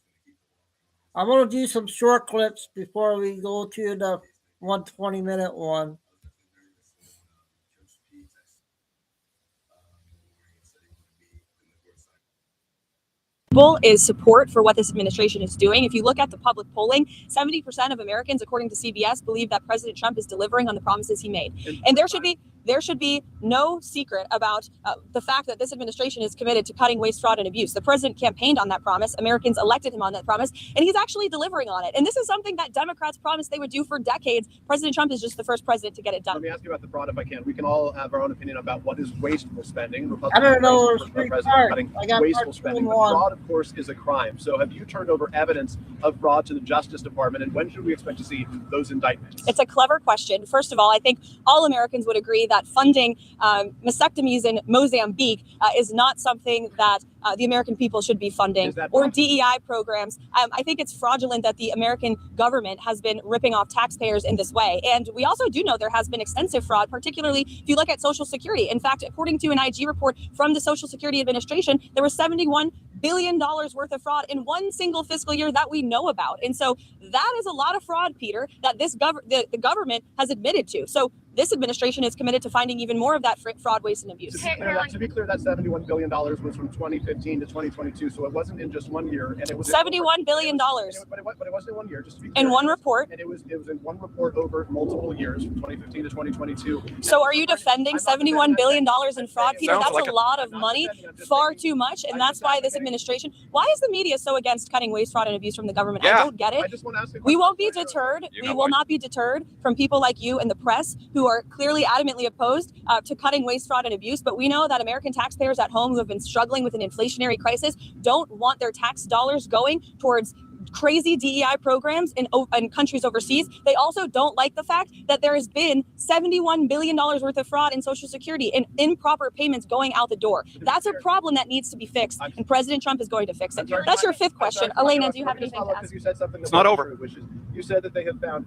I'm going to do some short clips before we go to the 120-minute one. is support for what this administration is doing. If you look at the public polling, 70% of Americans, according to CBS, believe that President Trump is delivering on the promises he made. And there should be no secret about the fact that this administration is committed to cutting waste, fraud, and abuse. The president campaigned on that promise. Americans elected him on that promise, and he's actually delivering on it. And this is something that Democrats promised they would do for decades. President Trump is just the first president to get it done. Let me ask you about the fraud, if I can. We can all have our own opinion about what is wasteful spending. I don't know. I got wasteful spending. But fraud, of course, is a crime. So have you turned over evidence of fraud to the Justice Department, and when should we expect to see those indictments? It's a clever question. First of all, I think all Americans would agree that funding mastectomies in Mozambique is not something that the American people should be funding, or DEI programs. I think it's fraudulent that the American government has been ripping off taxpayers in this way. And we also do know there has been extensive fraud, particularly if you look at Social Security. In fact, according to an IG report from the Social Security Administration, there was $71 billion worth of fraud in one single fiscal year that we know about. And so that is a lot of fraud, Peter, that the government has admitted to. So this administration is committed to finding even more of that fraud, waste, and abuse. To be clear, that $71 billion was from 2015 to 2022, so it wasn't in just 1 year. And it was $71 billion. But it wasn't in 1 year, just to be clear. In one report. And it was in one report over multiple years, from 2015 to 2022. So are you defending $71 billion in fraud, Peter? That's a lot of money, far too much. And that's why this administration, why is the media so against cutting waste, fraud, and abuse from the government? I don't get it. We won't be deterred. We will not be deterred from people like you and the press who are clearly adamantly opposed to cutting waste, fraud, and abuse. But we know that American taxpayers at home who have been struggling with an inflationary crisis don't want their tax dollars going towards crazy DEI programs in countries overseas. They also don't like the fact that there has been $71 billion worth of fraud in Social Security and improper payments going out the door. That's a problem that needs to be fixed, and President Trump is going to fix it. That's your fifth question. Elena, do you have anything to ask? You said something it's not over. Which is, you said that they have found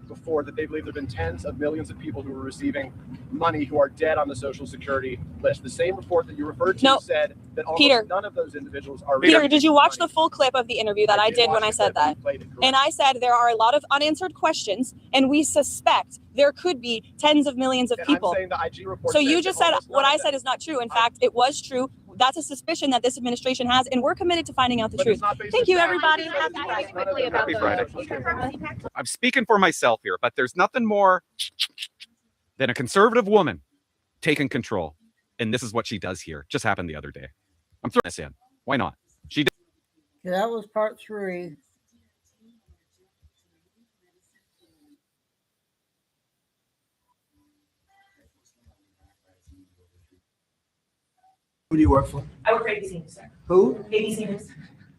before that they believe there have been tens of millions of people who are receiving money who are dead on the Social Security list. The same report that you referred to said that almost none of those individuals are. Peter, did you watch the full clip of the interview that I did when I said that? And I said there are a lot of unanswered questions, and we suspect there could be tens of millions of people. I'm saying the IG report so you just said what I said is not true. In fact, it was true. That's a suspicion that this administration has, and we're committed to finding out the truth. Thank you, everybody. Happy Friday. I'm speaking for myself here, but there's nothing more than a conservative woman taking control. And this is what she does here. Just happened the other day. I'm throwing this in. Why not? She did. Yeah, that was part 3. Who do you work for? I work for ABC News, sir. Who? ABC News.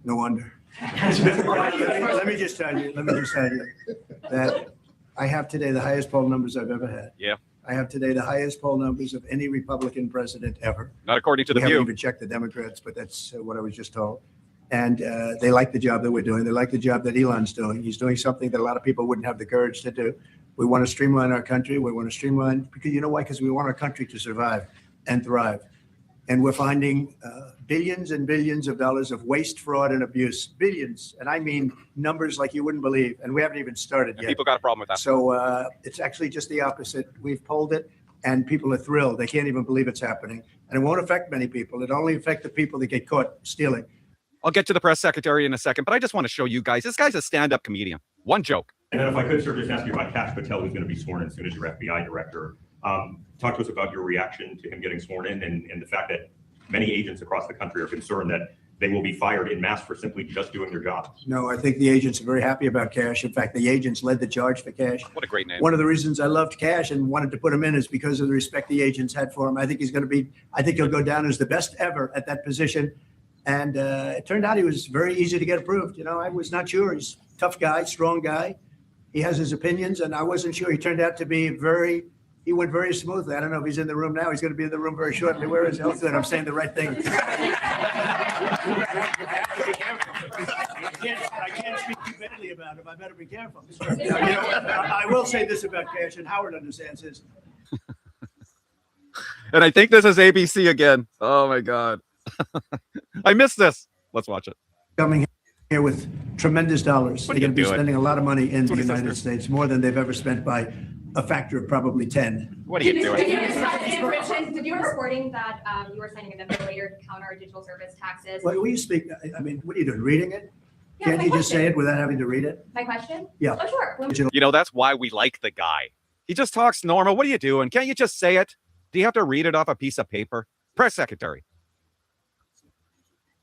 No wonder. let me just tell you that I have today the highest poll numbers I've ever had. Yeah. I have today the highest poll numbers of any Republican president ever. Not according to the We haven't View. even checked the Democrats, but that's what I was just told. And they like the job that we're doing. They like the job that Elon's doing. He's doing something that a lot of people wouldn't have the courage to do. We want to streamline our country. We want to streamline, because you know why? Because we want our country to survive and thrive. And we're finding billions and billions of dollars of waste, fraud, and abuse. Billions. And I mean numbers like you wouldn't believe. And we haven't even started yet. People got a problem with that. So it's actually just the opposite. We've polled it, and people are thrilled. They can't even believe it's happening. And it won't affect many people. It only affects the people that get caught stealing. I'll get to the press secretary in a second, but I just want to show you guys. This guy's a stand-up comedian. One joke. And then if I could, sir, just ask you about Kash Patel, who's going to be sworn in soon as your FBI director. Talk to us about your reaction to him getting sworn in and the fact that many agents across the country are concerned that they will be fired en masse for simply just doing their job. No, I think the agents are very happy about Kash. In fact, the agents led the charge for Kash. What a great name. One of the reasons I loved Kash and wanted to put him in is because of the respect the agents had for him. I think he'll go down as the best ever at that position. And it turned out he was very easy to get approved. You know, I was not sure. He's a tough guy, strong guy. He has his opinions, and I wasn't sure. He turned out to be he went very smoothly. I don't know if he's in the room now. He's going to be in the room very shortly. Where is he? Hopefully I'm saying the right thing. I can't speak too badly about him. I better be careful. You know, I will say this about Kash, and Howard understands this. And I think this is ABC again. Oh, my God. I missed this. Let's watch it. Coming here with tremendous dollars. They're going to be spending a lot of money in the What he says United there. States, more than they've ever spent by a factor of probably 10. What are you doing? Did you were reporting that you were signing a member later to counter digital service taxes? Will you speak? I mean, what are you doing? Reading it? Yeah, Can't my you just say question. it without having to read it? My question? Yeah. Oh, sure. You know, that's why we like the guy. He just talks normal. What are you doing? Can't you just say it? Do you have to read it off a piece of paper? Press secretary.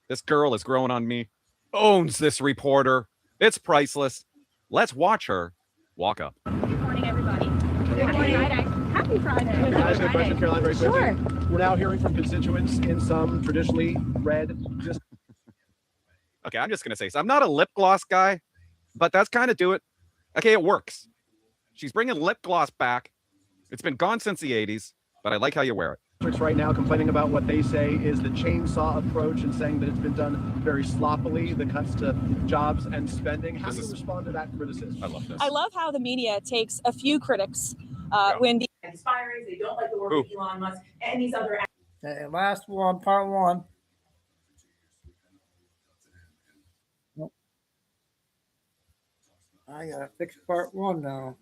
This girl is growing on me. Owns this reporter. It's priceless. Let's watch her walk up. Good morning, everybody. Good morning. Happy Friday. Can I ask you a question, Caroline, very quickly? Sure. We're now hearing from constituents in some traditionally red Okay, I'm just going to say so. I'm not a lip gloss guy, but that's kind of do it. Okay, it works. She's bringing lip gloss back. It's been gone since the 80s, but I like how you wear it. districts right now complaining about what they say is the chainsaw approach and saying that it's been done very sloppily, the cuts to jobs and spending. How do you respond to that criticism? I love this. I love how the media takes a few critics when the inspiring, they don't like the work of Elon Musk and these other. Okay, last one, part one. Nope. I gotta fix part one now.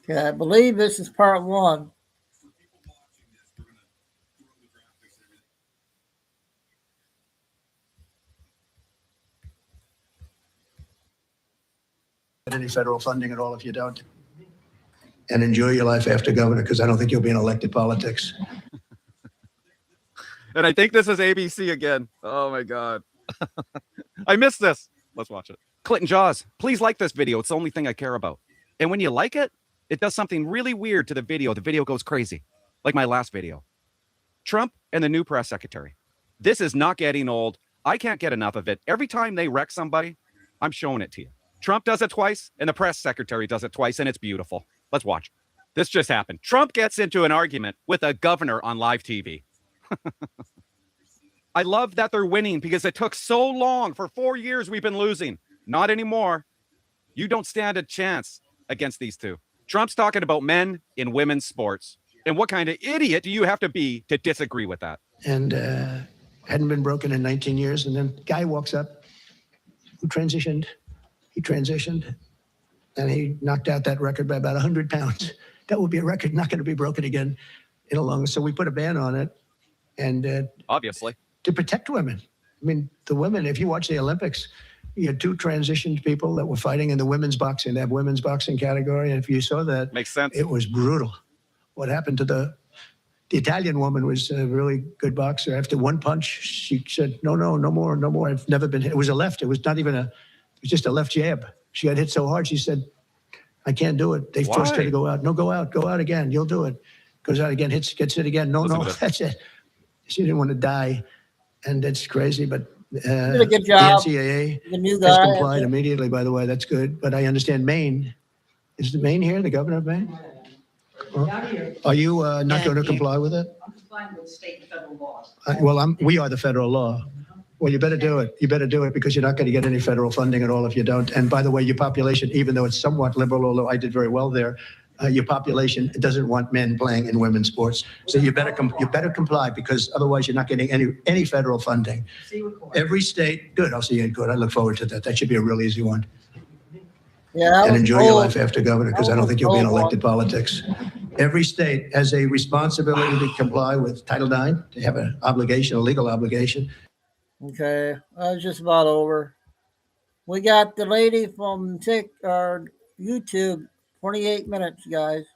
Okay, I believe this is part one. Any federal funding at all if you don't. And enjoy your life after governor, because I don't think you'll be in elected politics. And I think this is ABC again. Oh my God. I missed this. Let's watch it. Clinton Jaws, please like this video. It's the only thing I care about. And when you like it, it does something really weird to the video. The video goes crazy, like my last video. Trump and the new press secretary. This is not getting old. I can't get enough of it. Every time they wreck somebody, I'm showing it to you. Trump does it twice, and the press secretary does it twice, and it's beautiful. Let's watch. This just happened. Trump gets into an argument with a governor on live TV. I love that they're winning because it took so long. For 4 years, we've been losing. Not anymore. You don't stand a chance against these two. Trump's talking about men in women's sports. And what kind of idiot do you have to be to disagree with that? And hadn't been broken in 19 years. And then guy walks up who transitioned. He transitioned and he knocked out that record by about 100 pounds. That will be a record not going to be broken again in a long. So we put a ban on it. And obviously to protect women. I mean, the women, if you watch the Olympics, you had two transitioned people that were fighting in the women's boxing. They have women's boxing category. And if you saw that, makes sense. It was brutal. What happened to the Italian woman was a really good boxer. After one punch, she said, no more. I've never been hit. It was a left. It was not even it was just a left jab. She got hit so hard. She said, I can't do it. They forced her to go out. No, go out again. You'll do it. Goes out again, gets hit again. No, that's it. She didn't want to die. And it's crazy, but did a good job. The NCAA the new has guy, complied immediately, by the way. That's good. But I understand Maine. Is the Maine here, the governor of Maine? Are you not going to comply with it? I'm complying with state and federal laws. We are the federal law. Well, you better do it. You better do it because you're not going to get any federal funding at all if you don't. And by the way, your population, even though it's somewhat liberal, although I did very well there, your population doesn't want men playing in women's sports. So you better comply because otherwise you're not getting any federal funding. See you in court. Every state, good. I'll see you in court. I look forward to that. That should be a real easy one. Yeah, And enjoy your life after governor because I don't think you'll be in elected politics. Every state has a responsibility to comply with Title IX. They have an obligation, a legal obligation. Okay, that's just about over. We got the lady from YouTube, 28 minutes, guys.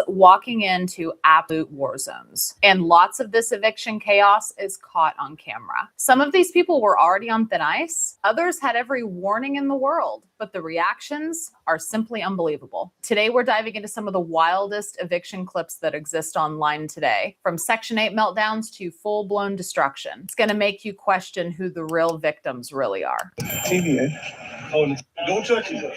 walking into absolute war zones. And lots of this eviction chaos is caught on camera. Some of these people were already on thin ice. Others had every warning in the world, but the reactions are simply unbelievable. Today, we're diving into some of the wildest eviction clips that exist online today, from Section 8 meltdowns to full-blown destruction. It's going to make you question who the real victims really are. Don't touch him.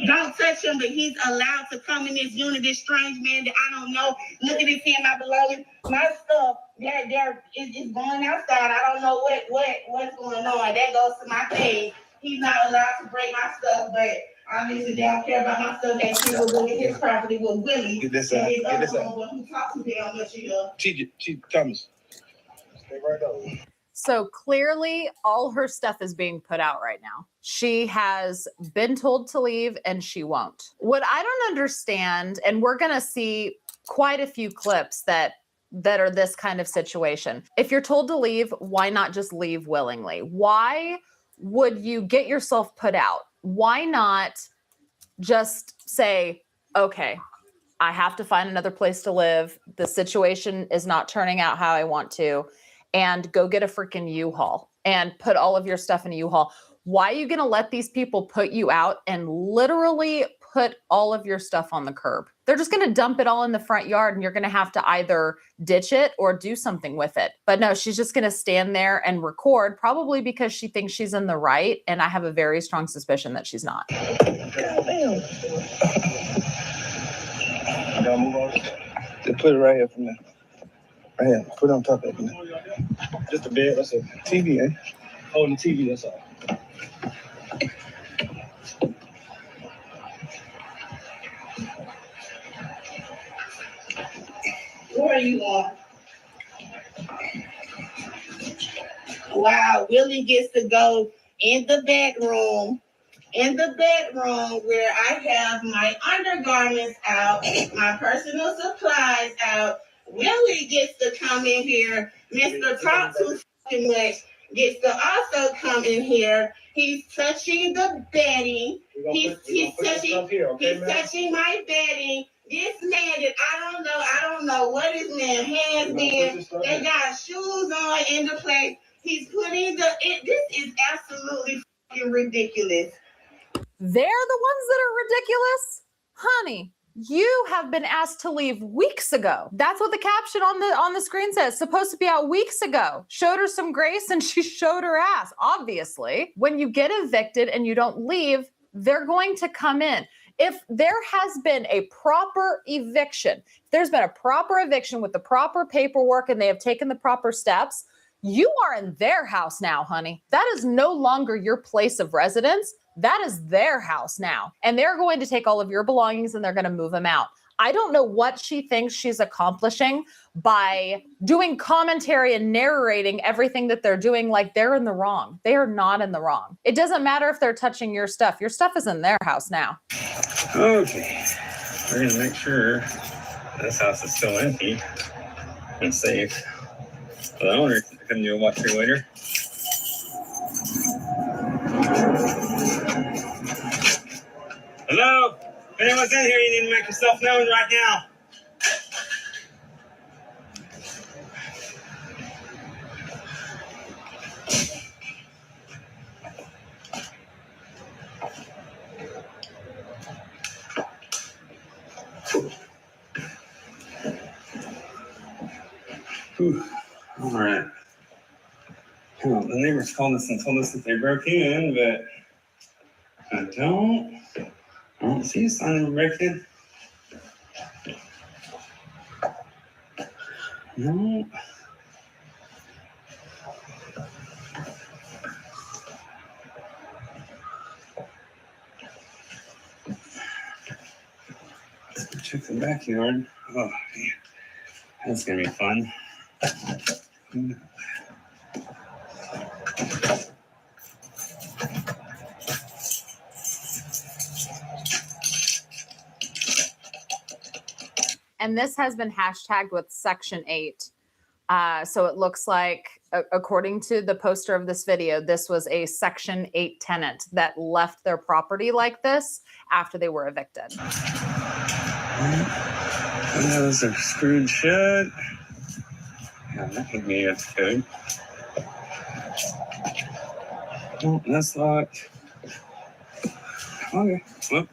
Don't touch him, but he's allowed to come in this unit, this strange man that I don't know. Look at his hand, my belongings, my stuff. It's going outside. I don't know what's going on. That goes to my thing. He's not allowed to break my stuff, but obviously they don't care about my stuff. That he was doing his property with Willie. Get this out. Get this out. Who talks to them much of you? Chief Thomas. Stay right over. So clearly all her stuff is being put out right now. She has been told to leave and she won't. What I don't understand, and we're going to see quite a few clips that are this kind of situation. If you're told to leave, why not just leave willingly? Why would you get yourself put out? Why not just say, okay, I have to find another place to live. The situation is not turning out how I want to. And go get a freaking U-Haul and put all of your stuff in a U-Haul. Why are you going to let these people put you out and literally put all of your stuff on the curb? They're just going to dump it all in the front yard and you're going to have to either ditch it or do something with it. But no, she's just going to stand there and record, probably because she thinks she's in the right. And I have a very strong suspicion that she's not. Move on. Just put it right here from there. Right here. Put it on top of it. Just a bed. That's a TV, eh? Holding the TV, that's all. Where are you on? Wow, Willie gets to go in the bedroom. In the bedroom where I have my undergarments out, my personal supplies out. Willie gets to come in here. Mr. Talk Too Fucking Much gets to also come in here. He's touching the bedding. He's touching my bedding. This man that I don't know what this man has been. They got shoes on in the place. He's putting this is absolutely fucking ridiculous. They're the ones that are ridiculous? Honey, you have been asked to leave weeks ago. That's what the caption on the screen says. Supposed to be out weeks ago. Showed her some grace and she showed her ass. Obviously, when you get evicted and you don't leave, they're going to come in. If there has been a proper eviction, if there's been a proper eviction with the proper paperwork and they have taken the proper steps, you are in their house now, honey. That is no longer your place of residence. That is their house now. And they're going to take all of your belongings and they're going to move them out. I don't know what she thinks she's accomplishing by doing commentary and narrating everything that they're doing like they're in the wrong. They are not in the wrong. It doesn't matter if they're touching your stuff. Your stuff is in their house now. Okay. We're going to make sure this house is still empty and safe. The owner can do a watch through later. Hello? If anyone's in here, you need to make yourself known right now. Whew. All right. Well, the neighbors called us and told us that they broke in, but I don't see a sign of a break-in. No. Let's check the backyard. Oh, man. That's going to be fun. And this has been hashtagged with Section 8. So it looks like, according to the poster of this video, this was a Section 8 tenant that left their property like this after they were evicted. Those are screwed shut. Yeah, that could be it. Good. Oh, that's locked. Okay. Well,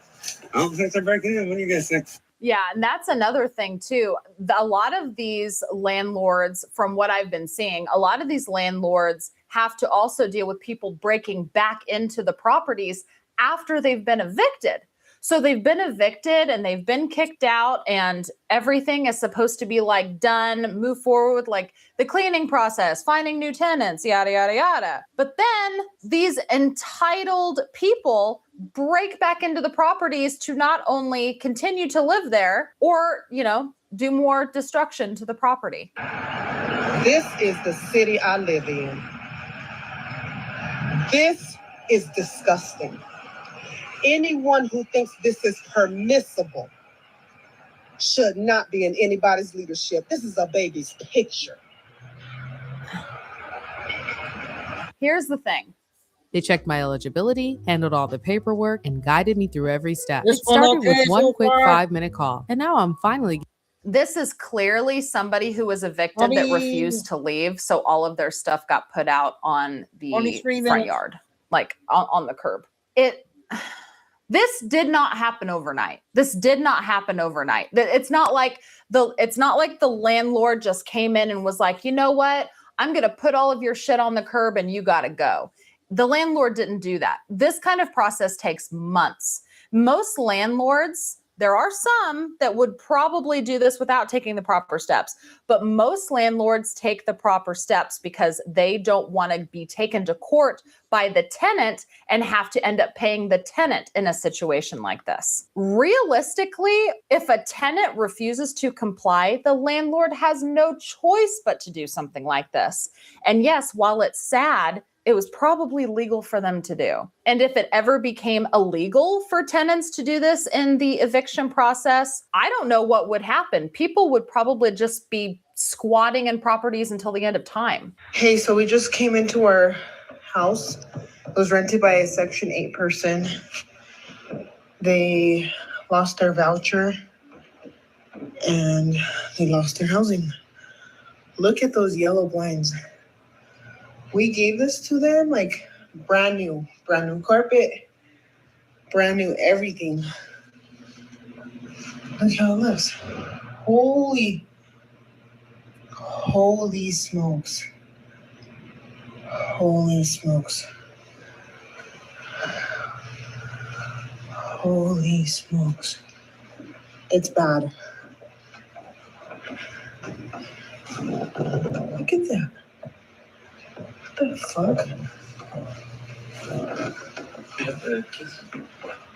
I don't think they're breaking in. What do you guys think? Yeah, and that's another thing too. A lot of these landlords, from what I've been seeing, a lot of these landlords have to also deal with people breaking back into the properties after they've been evicted. So they've been evicted and they've been kicked out and everything is supposed to be like done, move forward with like the cleaning process, finding new tenants, yada, yada, yada. But then these entitled people break back into the properties to not only continue to live there or, you know, do more destruction to the property. This is the city I live in. This is disgusting. Anyone who thinks this is permissible should not be in anybody's leadership. This is a baby's picture. Here's the thing. They checked my eligibility, handled all the paperwork, and guided me through every step. This It started one okay with one so quick far? 5-minute call, and now I'm finally. This is clearly somebody who was evicted that refused to leave. So all of their stuff got put out on the 23 front minutes. yard, like on the curb. This did not happen overnight. This did not happen overnight. It's not like the landlord just came in and was like, you know what? I'm going to put all of your shit on the curb and you got to go. The landlord didn't do that. This kind of process takes months. Most landlords, there are some that would probably do this without taking the proper steps, but most landlords take the proper steps because they don't want to be taken to court by the tenant and have to end up paying the tenant in a situation like this. Realistically, if a tenant refuses to comply, the landlord has no choice but to do something like this. And yes, while it's sad, it was probably legal for them to do. And if it ever became illegal for tenants to do this in the eviction process, I don't know what would happen. People would probably just be squatting in properties until the end of time. Hey, so we just came into our house. It was rented by a Section 8 person. They lost their voucher and they lost their housing. Look at those yellow blinds. We gave this to them like brand new carpet, brand new everything. Look how it looks. Holy smokes. Holy smokes. Holy smokes. It's bad. Look at that. What the fuck?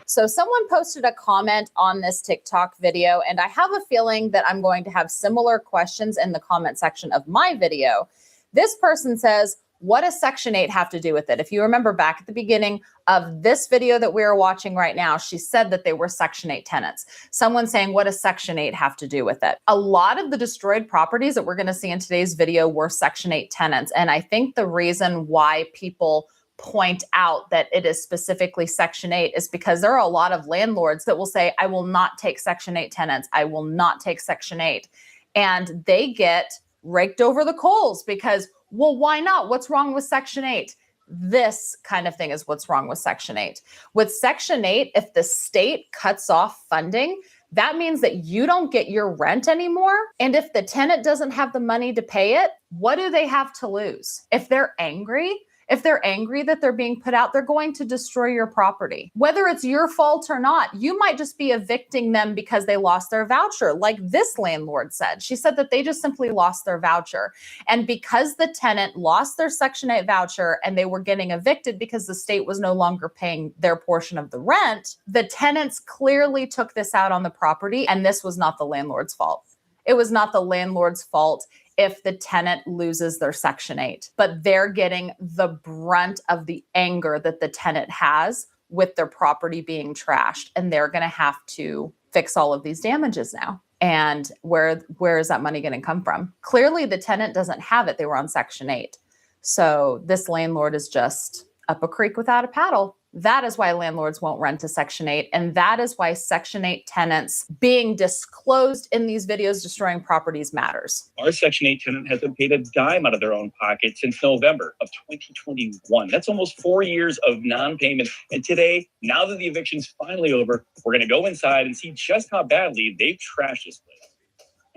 So someone posted a comment on this TikTok video, and I have a feeling that I'm going to have similar questions in the comment section of my video. This person says, what does Section 8 have to do with it? If you remember back at the beginning of this video that we're watching right now, she said that they were Section 8 tenants. Someone saying, what does Section 8 have to do with it? A lot of the destroyed properties that we're going to see in today's video were Section 8 tenants. And I think the reason why people point out that it is specifically Section 8 is because there are a lot of landlords that will say, I will not take Section 8 tenants. I will not take Section 8. And they get raked over the coals because, well, why not? What's wrong with Section 8? This kind of thing is what's wrong with Section 8. With Section 8, if the state cuts off funding, that means that you don't get your rent anymore. And if the tenant doesn't have the money to pay it, what do they have to lose? If they're angry that they're being put out, they're going to destroy your property. Whether it's your fault or not, you might just be evicting them because they lost their voucher. Like this landlord said, she said that they just simply lost their voucher. And because the tenant lost their Section 8 voucher and they were getting evicted because the state was no longer paying their portion of the rent, the tenants clearly took this out on the property, and this was not the landlord's fault. It was not the landlord's fault if the tenant loses their Section 8, but they're getting the brunt of the anger that the tenant has with their property being trashed, and they're going to have to fix all of these damages now. And where is that money going to come from? Clearly, the tenant doesn't have it. They were on Section 8. So this landlord is just up a creek without a paddle. That is why landlords won't rent to Section 8. And that is why Section 8 tenants being disclosed in these videos destroying properties matters. Our Section 8 tenant hasn't paid a dime out of their own pocket since November of 2021. That's almost 4 years of non-payment. And today, now that the eviction's finally over, we're going to go inside and see just how badly they've trashed this place.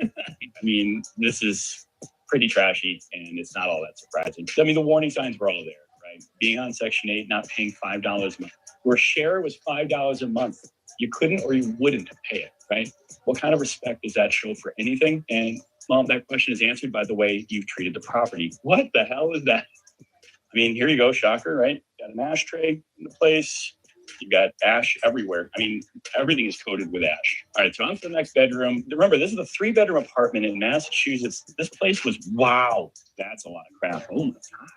I mean, this is pretty trashy, and it's not all that surprising. I mean, the warning signs were all there, right? Being on Section 8, not paying $5 a month. Where share was $5 a month, you couldn't or you wouldn't pay it, right? What kind of respect does that show for anything? And, Mom, that question is answered by the way you've treated the property. What the hell is that? I mean, here you go, shocker, right? Got an ashtray in the place. You've got ash everywhere. I mean, everything is coated with ash. All right, so on to the next bedroom. Remember, this is a 3-bedroom apartment in Massachusetts. This place was, wow, that's a lot of crap. Oh my God.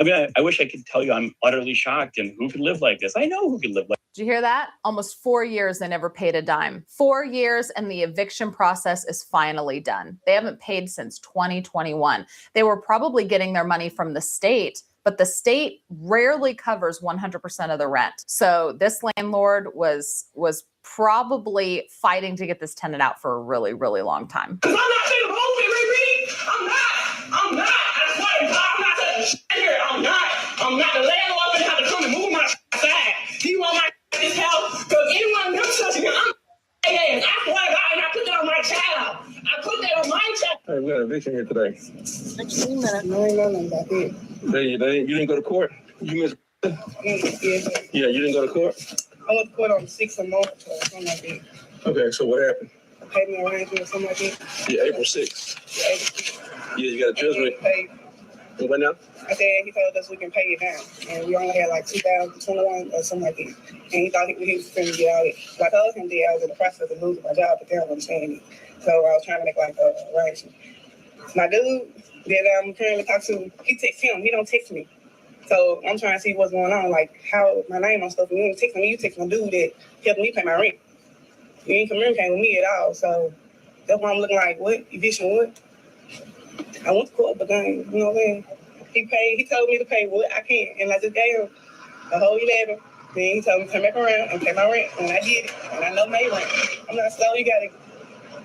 I mean, I wish I could tell you I'm utterly shocked and who could live like this. I know who could live like Did you hear that? Almost 4 years they never paid a dime. 4 years and the eviction process is finally done. They haven't paid since 2021. They were probably getting their money from the state, but the state rarely covers 100% of the rent. So this landlord was probably fighting to get this tenant out for a really, really long time. I'm not saying I'm not. I swear to God, I'm not saying shit here. I'm not. The landlord gonna have to come and move my side. Do you want my this house? Because anyone else touching it, I'm I swear to God, and I put that on my child. I put that on my child. Hey, we got an eviction here today. 16 minutes. No, I ain't know nothing about that. You didn't go to court? You missed. Yeah, you didn't go to court? I went to court on the 6th of March or something like that. Okay, so what happened? Paid me arrangement or something like that. Yeah, April 6th. Yeah, you got a judgment. What now? I said he told us we can pay it down, and we only had like 2021 or something like that. And he thought he was going to get out of it. So I told him that I was in the process of losing my job, but they don't understand it. So I was trying to make like a arrangement. My dude that I'm currently talking to, he texts him. He don't text me. So I'm trying to see what's going on, like how my name on stuff. And you don't text me. You text my dude that helped me pay my rent. You ain't communicating with me at all. So that's why I'm looking like, what? Eviction what? I went to court, but then, you know what I'm saying? He told me to pay what I can. And I just gave him the whole 11. Then he told me to come back around and pay my rent. And I did it. And I know my rent. I'm not slow. You got to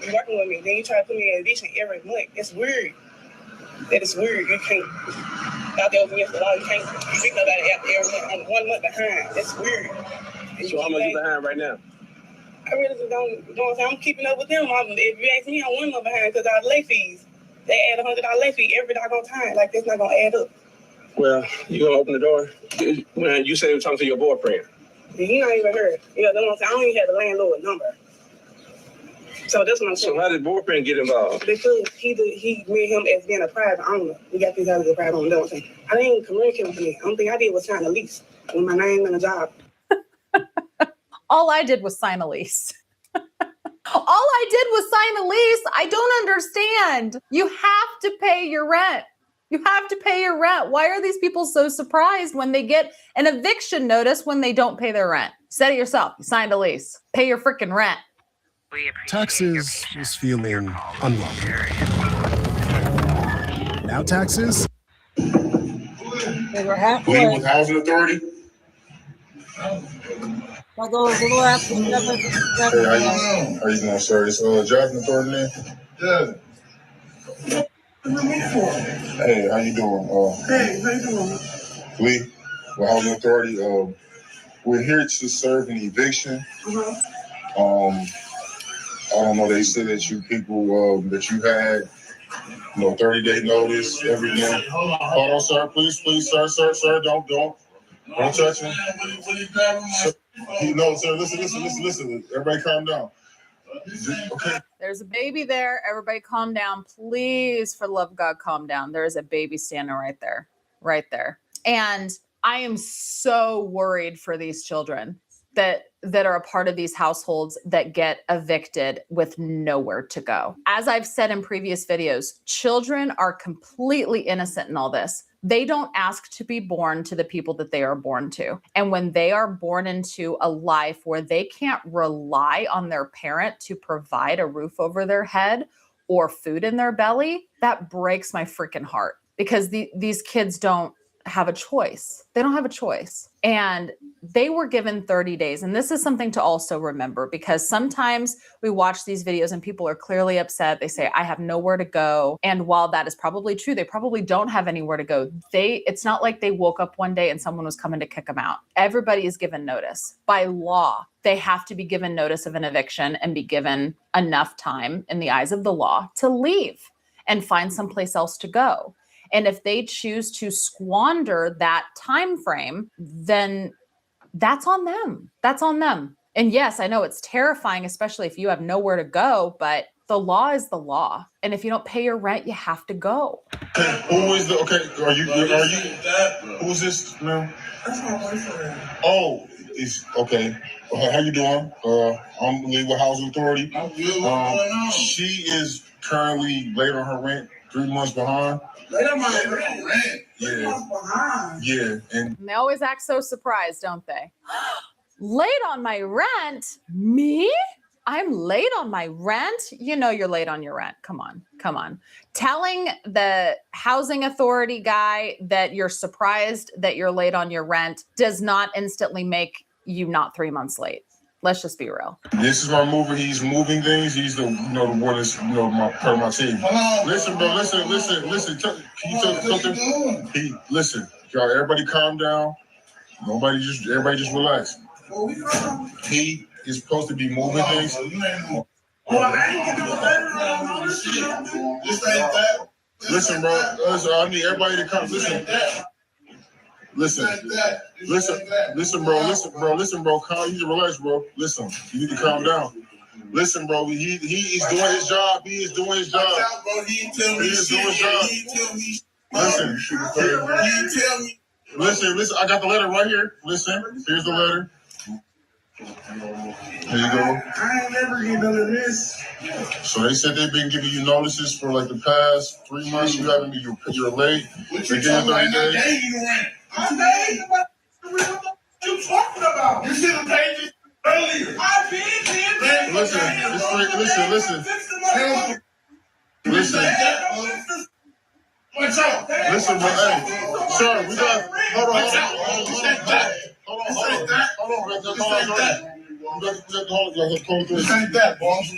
be working with me. Then you try to put me in eviction every month. It's weird. That is weird. You can't. Out there against the law, you can't treat nobody out there on 1 month behind. That's weird. So how much you behind right now? I really just don't, you know what I'm saying? I'm keeping up with them. If you ask me, I'm 1 month behind because our late fees. They add $100 late fee every doggone time. Like, that's not going to add up. Well, you going to open the door? When you said you were talking to your boyfriend. He not even heard. You know what I'm saying? I don't even have the landlord number. So that's what I'm saying. So how did boyfriend get involved? Because he made him as being a private owner. We got these out as a private owner. You know what I'm saying? I didn't even communicate with him. The only thing I did was sign a lease with my name and a job. All I did was sign a lease. All I did was sign a lease. I don't understand. You have to pay your rent. You have to pay your rent. Why are these people so surprised when they get an eviction notice when they don't pay their rent? Said it yourself. You signed a lease. Pay your freaking rent. Taxes was feeling unwelcome. Now taxes? They were halfway. Leave with housing authority. I'll go a little after Hey, how you doing, sir? It's Johnson Authority, man? Yeah. Hey, how you doing? Hey, how you doing? Lee, with Housing Authority. We're here to serve an eviction. I don't know, they said that you people, that you had, 30-day notice, everything. Hold on, sir, please, sir, don't touch him. No, sir, listen. Everybody calm down. Okay. There's a baby there. Everybody calm down. Please, for the love of God, calm down. There is a baby standing right there. Right there. And I am so worried for these children that are a part of these households that get evicted with nowhere to go. As I've said in previous videos, children are completely innocent in all this. They don't ask to be born to the people that they are born to. And when they are born into a life where they can't rely on their parent to provide a roof over their head or food in their belly, that breaks my freaking heart because these kids don't have a choice. They don't have a choice. And they were given 30 days. And this is something to also remember, because sometimes we watch these videos and people are clearly upset. They say, I have nowhere to go. And while that is probably true, they probably don't have anywhere to go. It's not like they woke up one day and someone was coming to kick them out. Everybody is given notice. By law, they have to be given notice of an eviction and be given enough time in the eyes of the law to leave and find someplace else to go. And if they choose to squander that time frame, then that's on them. That's on them. And yes, I know it's terrifying, especially if you have nowhere to go, but the law is the law. And if you don't pay your rent, you have to go. Who is the, who's this now? That's my boyfriend. Oh, okay. How you doing? I'm Legal Housing Authority. She is currently late on her rent, 3 months behind. Late on my rent? Yeah. 3 months behind. Yeah. And they always act so surprised, don't they? Late on my rent? Me? I'm late on my rent? You know you're late on your rent. Come on. Come on. Telling the housing authority guy that you're surprised that you're late on your rent does not instantly make you not 3 months late. Let's just be real. This is my mover. He's moving things. He's the the one that's part of my team. Listen, bro. Listen. Can you tell something? Listen, y'all. Everybody, calm down. Everybody just relax. He is supposed to be moving things. Listen, bro. I need everybody to come. Listen, bro. Calm, you need to relax, bro. Listen, you need to calm down. Listen, bro. He is doing his job. He is doing his job. He is doing his job. Listen. I got the letter right here. Listen, here's the letter. Here you go. I ain't never get none of this. So they said they've been giving you notices for like the past 3 months. You haven't been. You're late. What you talking about? What you talking about? You should have paid this earlier. I did. Listen. What's up? Listen, but hey, sir, we got. Hold on. This ain't that, boss.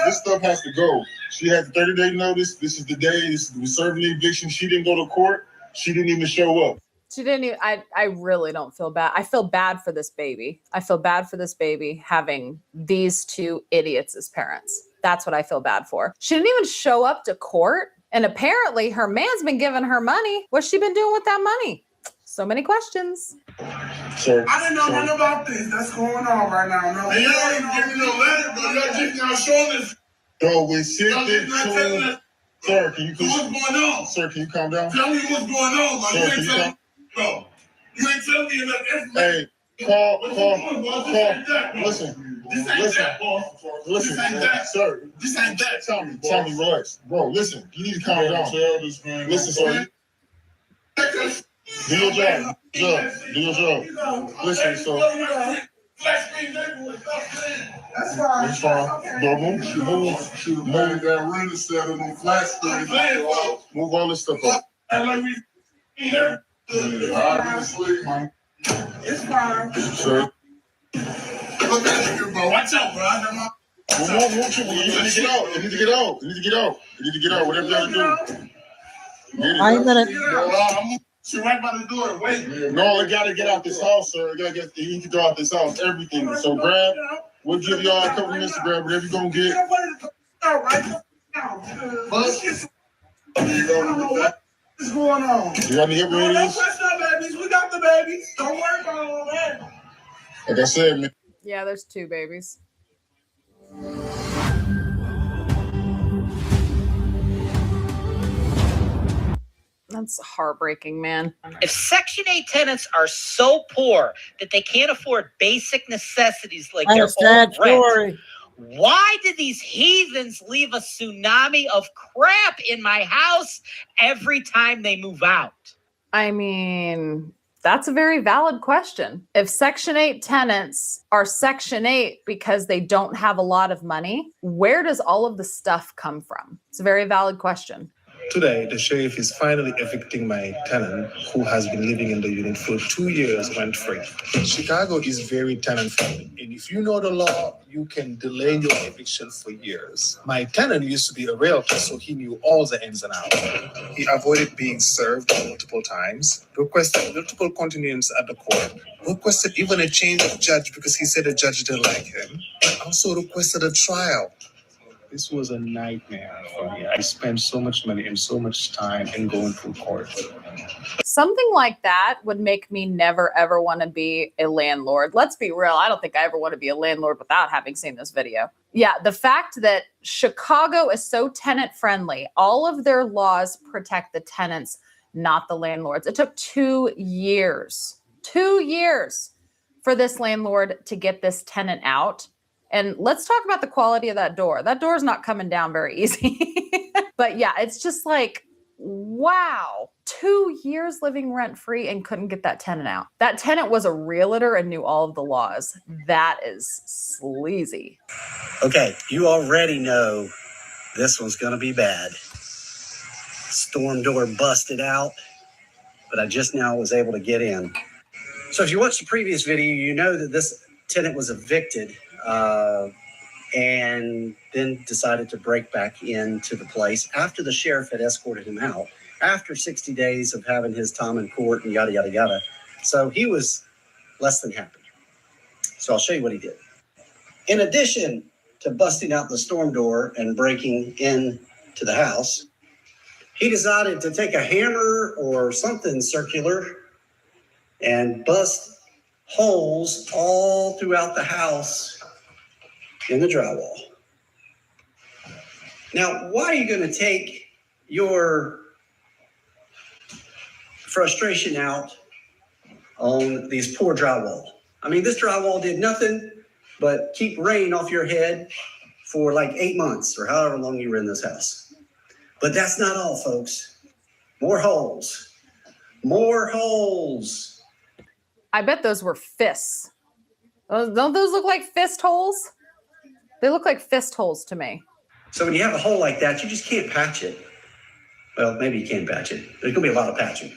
This stuff has to go. She had 30-day notice. This is the day. We're serving the eviction. She didn't go to court. She didn't even show up. She didn't even, I really don't feel bad. I feel bad for this baby. I feel bad for this baby having these two idiots as parents. That's what I feel bad for. She didn't even show up to court. And apparently her man's been giving her money. What's she been doing with that money? So many questions. Sir, I didn't know nothing about this. That's going on right now. No, and y'all ain't giving no letter, but y'all just now showing this. Yo, we sit there. Sir, can you please? What's going on? Sir, can you calm down? Tell me what's going on. Like, Sir, you ain't telling me enough information. Hey, call. Listen. This ain't that, boss. Listen, this ain't that. Sir. This ain't that. Tell me, relax. Bro, listen, you need to calm down. Listen, sir. Do your job. Do your job. Listen, so. That's fine. It's fine. Bro, move that real estate on the flat screen. Move all this stuff up. It's fine. Sir. Look at you, bro. Watch out, bro. I know my. You need to get out. You need to get out. You need to get out. You need to get out. Whatever you gotta do. I'm gonna. She right by the door. Wait. No, you gotta get out this house, sir. You need to go out this house. Everything. So grab. We'll give y'all a couple minutes to grab whatever you're gonna get. All right. What's going on? You got any hip No, don't babies? touch no babies. We got the babies. Don't worry about all that. Like I said, man. Yeah, there's two babies. That's heartbreaking, man. If Section 8 tenants are so poor that they can't afford basic necessities like their own rent, why did these heathens leave a tsunami of crap in my house every time they move out? I mean, that's a very valid question. If Section 8 tenants are Section 8 because they don't have a lot of money, where does all of the stuff come from? It's a very valid question. Today, the sheriff is finally evicting my tenant who has been living in the unit for 2 years rent-free. Chicago is very tenant-friendly, and if you know the law, you can delay your eviction for years. My tenant used to be a realtor, so he knew all the ins and outs. He avoided being served multiple times, requested multiple continuance at the court, requested even a change of judge because he said the judge didn't like him, and also requested a trial. This was a nightmare for me. I spent so much money and so much time in going through court. Something like that would make me never, ever want to be a landlord. Let's be real. I don't think I ever want to be a landlord without having seen this video. Yeah, the fact that Chicago is so tenant friendly, all of their laws protect the tenants, not the landlords. It took 2 years for this landlord to get this tenant out. And let's talk about the quality of that door. That door is not coming down very easy. But yeah, it's just like, wow, 2 years living rent free and couldn't get that tenant out. That tenant was a realtor and knew all of the laws. That is sleazy. Okay, you already know this one's going to be bad. Storm door busted out, but I just now was able to get in. So if you watched the previous video, you know that this tenant was evicted and then decided to break back into the place after the sheriff had escorted him out, after 60 days of having his time in court and yada, yada, yada. So he was less than happy. So I'll show you what he did. In addition to busting out the storm door and breaking into the house, he decided to take a hammer or something circular and bust holes all throughout the house in the drywall. Now, why are you going to take your frustration out on these poor drywall? I mean, this drywall did nothing but keep rain off your head for like 8 months or however long you were in this house. But that's not all, folks. More holes. More holes. I bet those were fists. Don't those look like fist holes? They look like fist holes to me. So when you have a hole like that, you just can't patch it. Well, maybe you can patch it. There's going to be a lot of patching.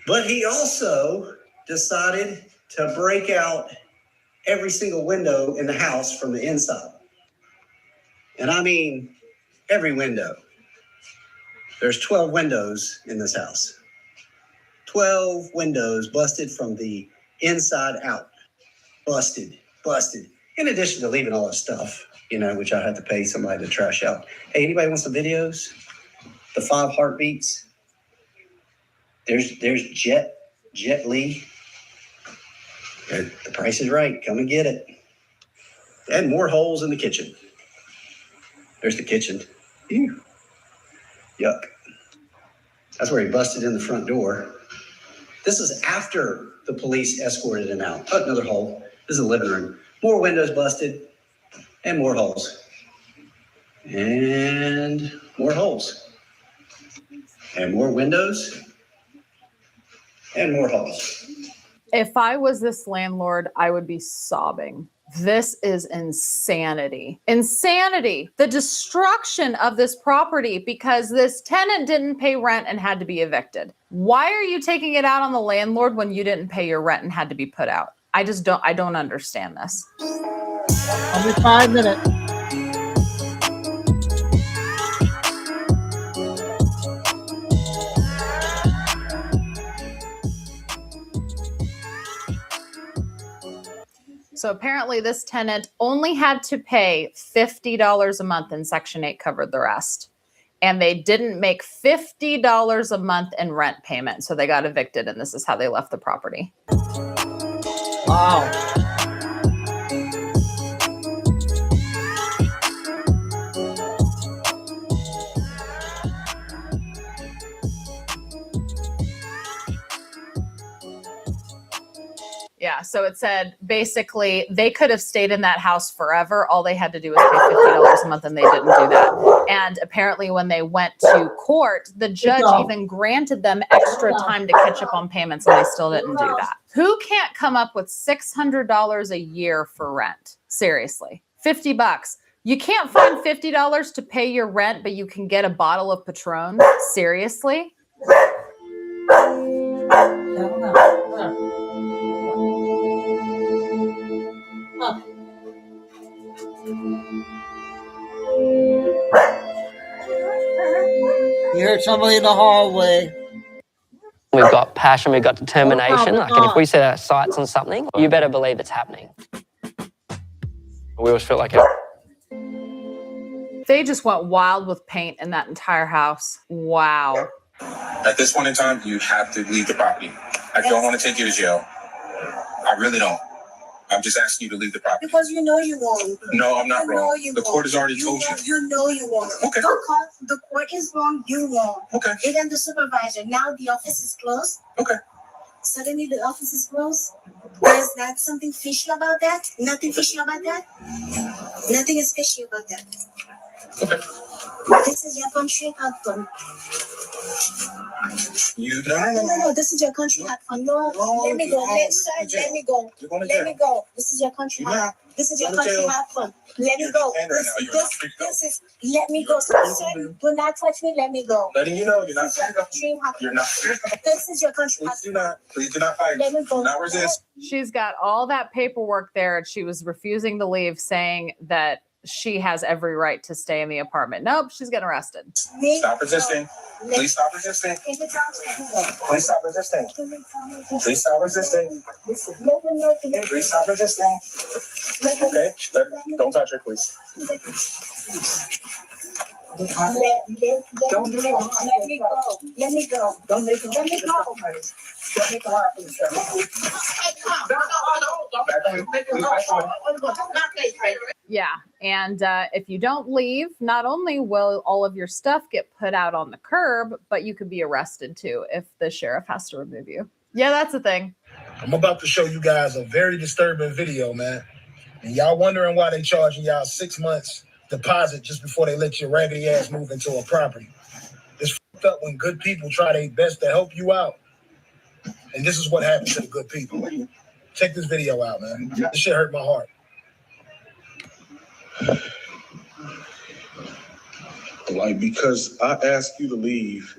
But he also decided to break out every single window in the house from the inside. And I mean, every window. There's 12 windows in this house. 12 windows busted from the inside out. Busted. In addition to leaving all this stuff, which I had to pay somebody to trash out. Hey, anybody want some videos? The 5 heartbeats. There's Jet Li. The price is right. Come and get it. And more holes in the kitchen. There's the kitchen. Ew. Yuck. That's where he busted in the front door. This is after the police escorted him out. Oh, another hole. This is the living room. More windows busted and more holes. And more holes. And more windows and more holes. If I was this landlord, I would be sobbing. This is insanity. Insanity. The destruction of this property because this tenant didn't pay rent and had to be evicted. Why are you taking it out on the landlord when you didn't pay your rent and had to be put out? I don't understand this. Only 5 minutes. So apparently this tenant only had to pay $50 a month and Section 8 covered the rest. And they didn't make $50 a month in rent payment. So they got evicted and this is how they left the property. Wow. Yeah, so it said basically they could have stayed in that house forever. All they had to do was pay $50 a month and they didn't do that. And apparently when they went to court, the judge even granted them extra time to catch up on payments and they still didn't do that. Who can't come up with $600 a year for rent? Seriously, $50. You can't find $50 to pay your rent, but you can get a bottle of Patron? Seriously? You heard somebody in the hallway. We've got passion, we've got determination. Like, and if we set our sights on something, you better believe it's happening. We always feel like it. They just went wild with paint in that entire house. Wow. At this point in time, you have to leave the property. I don't want to take you to jail. I really don't. I'm just asking you to leave the property. Because you know you won't. No, I'm not You wrong. know you The won't. court has already told you. You know you won't. Okay. The court is wrong, you won't. Okay. Even the supervisor. Now the office is closed. Okay. Suddenly the office is closed. There's not something fishy about that? Nothing fishy about that? Nothing is fishy about that. Okay. This is your country, have fun. No. This is your country, have fun. No, let me go. Let me go. Let me go. This is your country, This is your country, have fun. Let me go. This is, let me go. Sir, do not touch me, let me go. Letting you know you're not free. You're not free. This is your country. Please do not fight. Let me go. Do not resist. She's got all that paperwork there, and she was refusing to leave, saying that she has every right to stay in the apartment. Nope, she's getting arrested. Stop resisting. Please stop resisting. Please stop resisting. Please stop resisting. Please stop resisting. Okay, don't touch her, please. Don't do it. Let me go. Let me go. Don't make it. Let me go. Let me go. Yeah, and if you don't leave, not only will all of your stuff get put out on the curb, but you could be arrested too if the sheriff has to remove you. Yeah, that's the thing. I'm about to show you guys a very disturbing video, man. And y'all wondering why they charging y'all 6 months deposit just before they let your raggedy ass move into a property. It's fucked up when good people try their best to help you out. And this is what happens to the good people. Check this video out, man. This shit hurt my heart. Like, because I asked you to leave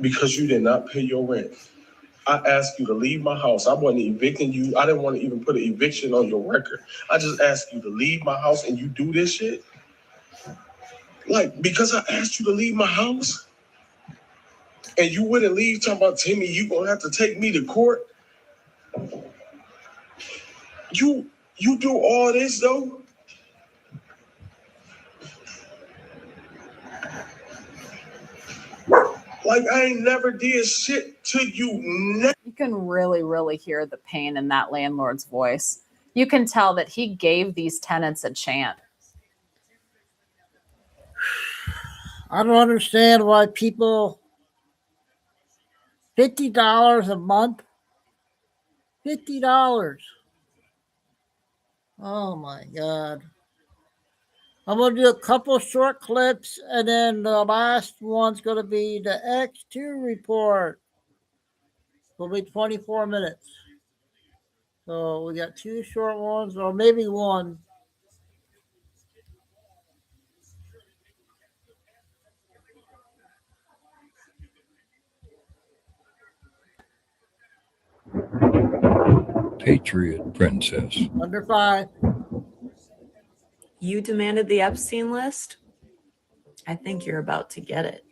because you did not pay your rent. I asked you to leave my house. I wasn't evicting you. I didn't want to even put an eviction on your record. I just asked you to leave my house and you do this shit? Like, because I asked you to leave my house and you wouldn't leave, talking about, Timmy, you gonna have to take me to court? You do all this, though? Like, I ain't never did shit to you. You can really, really hear the pain in that landlord's voice. You can tell that he gave these tenants a chance. I don't understand why people $50 a month. $50. Oh my God. I'm going to do a couple short clips, and then the last one's going to be the X2 report. It'll be 24 minutes. So we got two short ones, or maybe one. Patriot Princess. Under 5. You demanded the Epstein list? I think you're about to get it.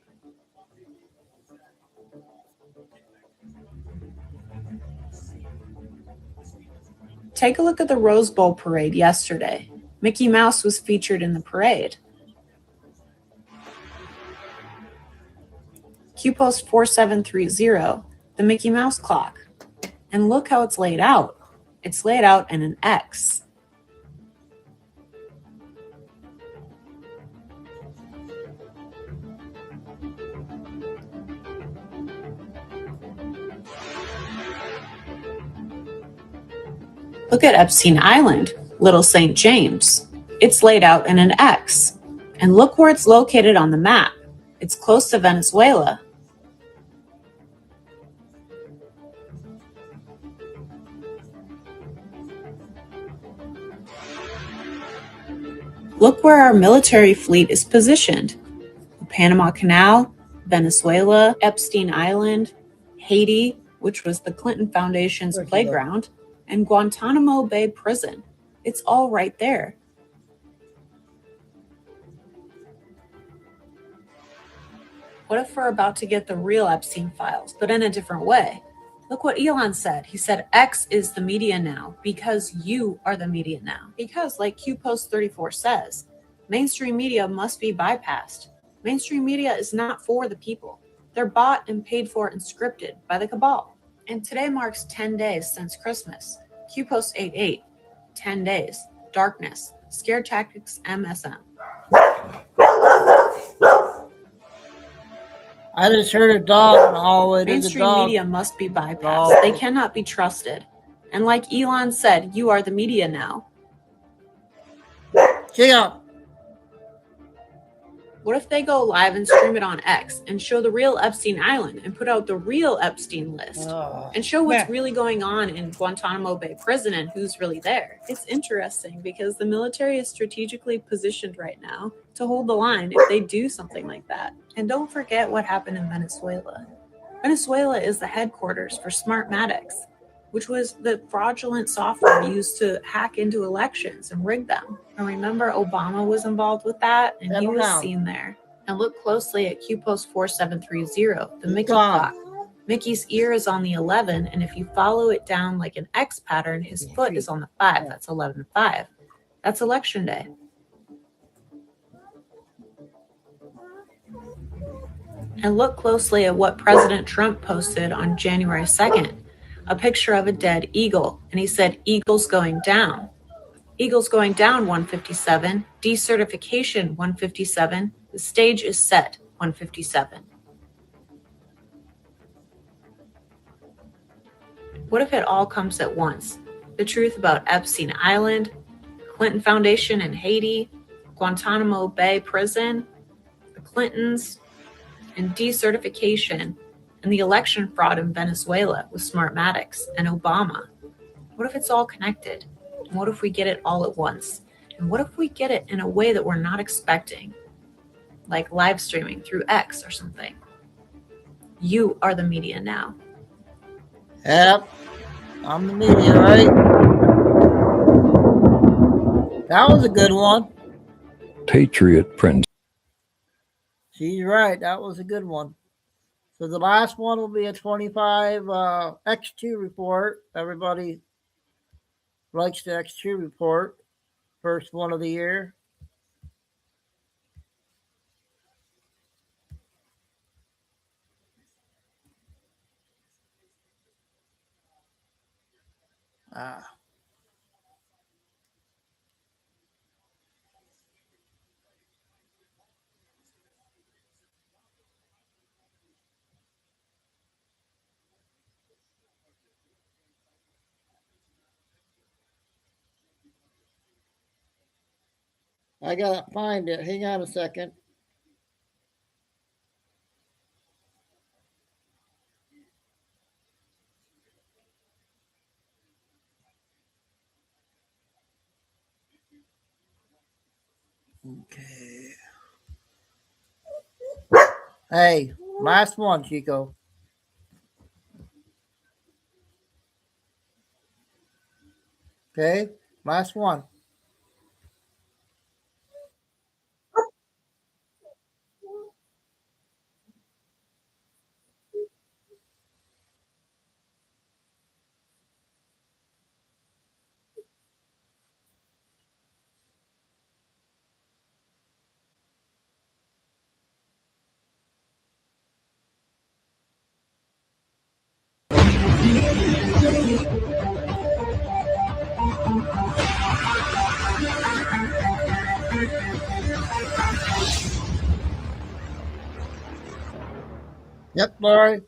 Take a look at the Rose Bowl parade yesterday. Mickey Mouse was featured in the parade. Q-Post 4730, the Mickey Mouse clock. And look how it's laid out. It's laid out in an X. Look at Epstein Island, Little St. James. It's laid out in an X. And look where it's located on the map. It's close to Venezuela. Look where our military fleet is positioned. The Panama Canal, Venezuela, Epstein Island, Haiti, which was the Clinton Foundation's playground, and Guantanamo Bay Prison. It's all right there. What if we're about to get the real Epstein files, but in a different way? Look what Elon said. He said, X is the media now because you are the media now. Because, like QPost34 says, mainstream media must be bypassed. Mainstream media is not for the people. They're bought and paid for and scripted by the cabal. And today marks 10 days since Christmas. QPost88, 10 days, darkness, scare tactics, MSM. I just heard a dog in the hallway. Mainstream media must be bypassed. They cannot be trusted. And like Elon said, you are the media now. Yeah. What if they go live and stream it on X and show the real Epstein Island and put out the real Epstein list and show what's really going on in Guantanamo Bay Prison and who's really there? It's interesting because the military is strategically positioned right now to hold the line if they do something like that. And don't forget what happened in Venezuela. Venezuela is the headquarters for Smartmatics, which was the fraudulent software used to hack into elections and rig them. And remember, Obama was involved with that, and he was seen there. And look closely at QPost4730, the Mickey clock. Mickey's ear is on the 11, and if you follow it down like an X pattern, his foot is on the 5. That's 11-5. That's election day. And look closely at what President Trump posted on January 2nd. A picture of a dead eagle, and he said, Eagle's going down. Eagle's going down, 157. Decertification, 157. The stage is set, 157. What if it all comes at once? The truth about Epstein Island, Clinton Foundation in Haiti, Guantanamo Bay Prison, the Clintons, and decertification, and the election fraud in Venezuela with Smartmatics and Obama. What if it's all connected? And what if we get it all at once? And what if we get it in a way that we're not expecting? Like live streaming through X or something. You are the media now. Yep. I'm the media, right? That was a good one. Patriot Prince. She's right. That was a good one. So the last one will be a 25 X2 report. Everybody likes the X2 report. First one of the year. I gotta find it. Hang on a second. Okay. Hey, last one, Chico. Okay, last one. Yep, Larry.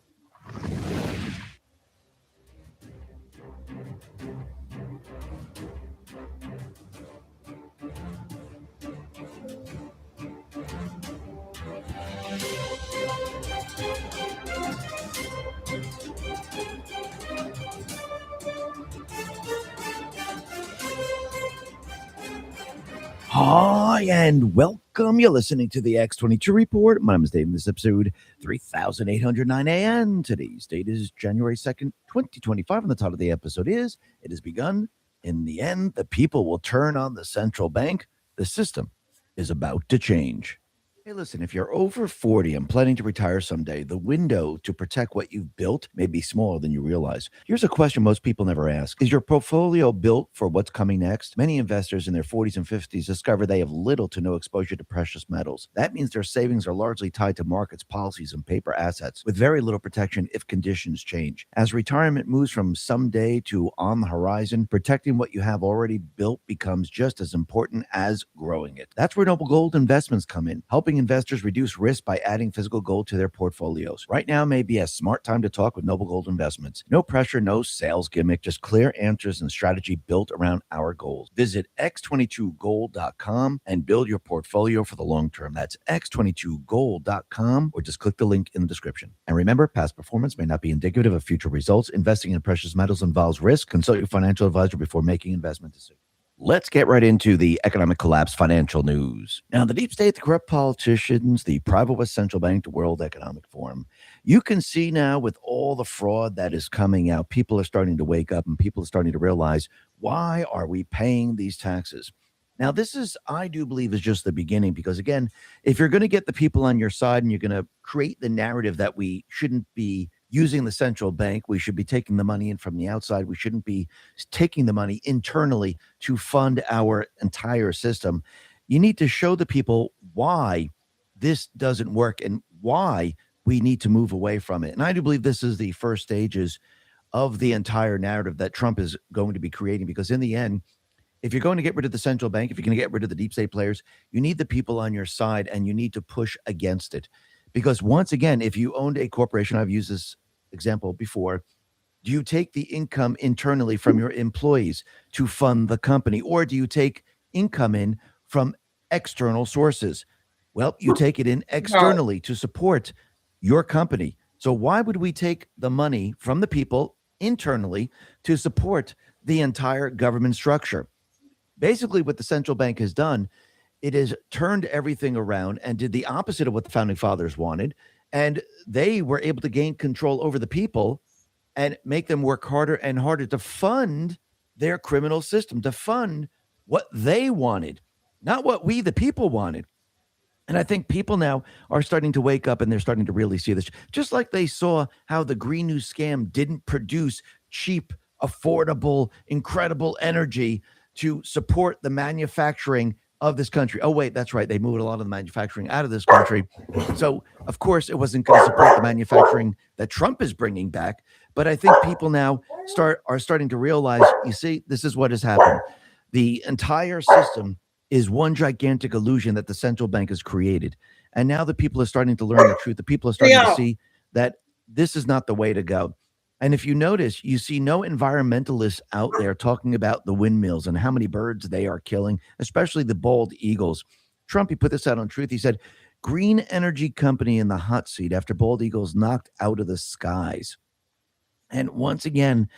Hi. Hi, and welcome. You're listening to the X22 Report. My name is Dave, and this is episode 3809 AM. Today's date is January 2nd, 2025, and the title of the episode is, It Has Begun. In the end, the people will turn on the central bank. The system is about to change. Hey, listen, if you're over 40 and planning to retire someday, the window to protect what you've built may be smaller than you realize. Here's a question most people never ask. Is your portfolio built for what's coming next? Many investors in their 40s and 50s discover they have little to no exposure to precious metals. That means their savings are largely tied to markets, policies, and paper assets, with very little protection if conditions change. As retirement moves from someday to on the horizon, protecting what you have already built becomes just as important as growing it. That's where Noble Gold Investments come in, helping investors reduce risk by adding physical gold to their portfolios. Right now may be a smart time to talk with Noble Gold Investments. No pressure, no sales gimmick, just clear answers and strategy built around our goals. Visit x22gold.com and build your portfolio for the long term. That's x22gold.com, or just click the link in the description. And remember, past performance may not be indicative of future results. Investing in precious metals involves risk. Consult your financial advisor before making investment decisions. Let's get right into the economic collapse financial news. Now, the deep state, the corrupt politicians, the private West Central Bank, the World Economic Forum. You can see now with all the fraud that is coming out, people are starting to wake up and people are starting to realize, why are we paying these taxes? Now, this is, I do believe, is just the beginning, because, again, if you're going to get the people on your side and you're going to create the narrative that we shouldn't be using the central bank, we should be taking the money in from the outside, we shouldn't be taking the money internally to fund our entire system, you need to show the people why this doesn't work and why we need to move away from it. And I do believe this is the first stages of the entire narrative that Trump is going to be creating, because in the end, if you're going to get rid of the central bank, if you're going to get rid of the deep state players, you need the people on your side and you need to push against it. Because once again, if you owned a corporation, I've used this example before, do you take the income internally from your employees to fund the company, or do you take income in from external sources? Well, you take it in externally to support your company. So why would we take the money from the people internally to support the entire government structure? Basically, what the central bank has done, it has turned everything around and did the opposite of what the founding fathers wanted. And they were able to gain control over the people and make them work harder and harder to fund their criminal system, to fund what they wanted, not what we, the people, wanted. And I think people now are starting to wake up and they're starting to really see this. Just like they saw how the Green New scam didn't produce cheap, affordable, incredible energy to support the manufacturing of this country. Oh, wait, that's right. They moved a lot of the manufacturing out of this country. So, of course, it wasn't going to support the manufacturing that Trump is bringing back. But I think people now are starting to realize, you see, this is what has happened. The entire system is one gigantic illusion that the central bank has created. And now the people are starting to learn the truth. The people are starting to see that this is not the way to go. And if you notice, you see no environmentalists out there talking about the windmills and how many birds they are killing, especially the bald eagles. Trump, he put this out on Truth. He said, green energy company in the hot seat after bald eagles knocked out of the skies. And once again,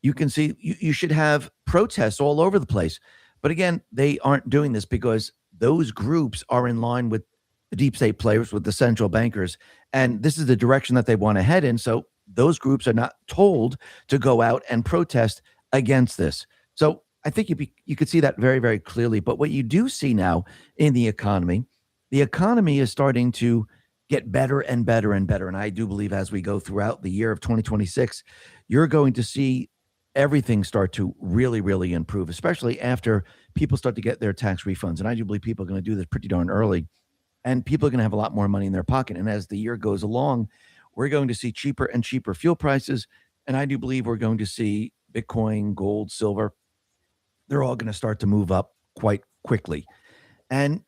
you can see you should have protests all over the place. But again, they aren't doing this because those groups are in line with the deep state players, with the central bankers. And this is the direction that they want to head in. So those groups are not told to go out and protest against this. So I think you could see that very, very clearly. But what you do see now in the economy is starting to get better and better and better. And I do believe as we go throughout the year of 2026, you're going to see everything start to really, really improve, especially after people start to get their tax refunds. And I do believe people are going to do this pretty darn early. And people are going to have a lot more money in their pocket. And as the year goes along, we're going to see cheaper and cheaper fuel prices. And I do believe we're going to see Bitcoin, gold, silver. They're all going to start to move up quite quickly. And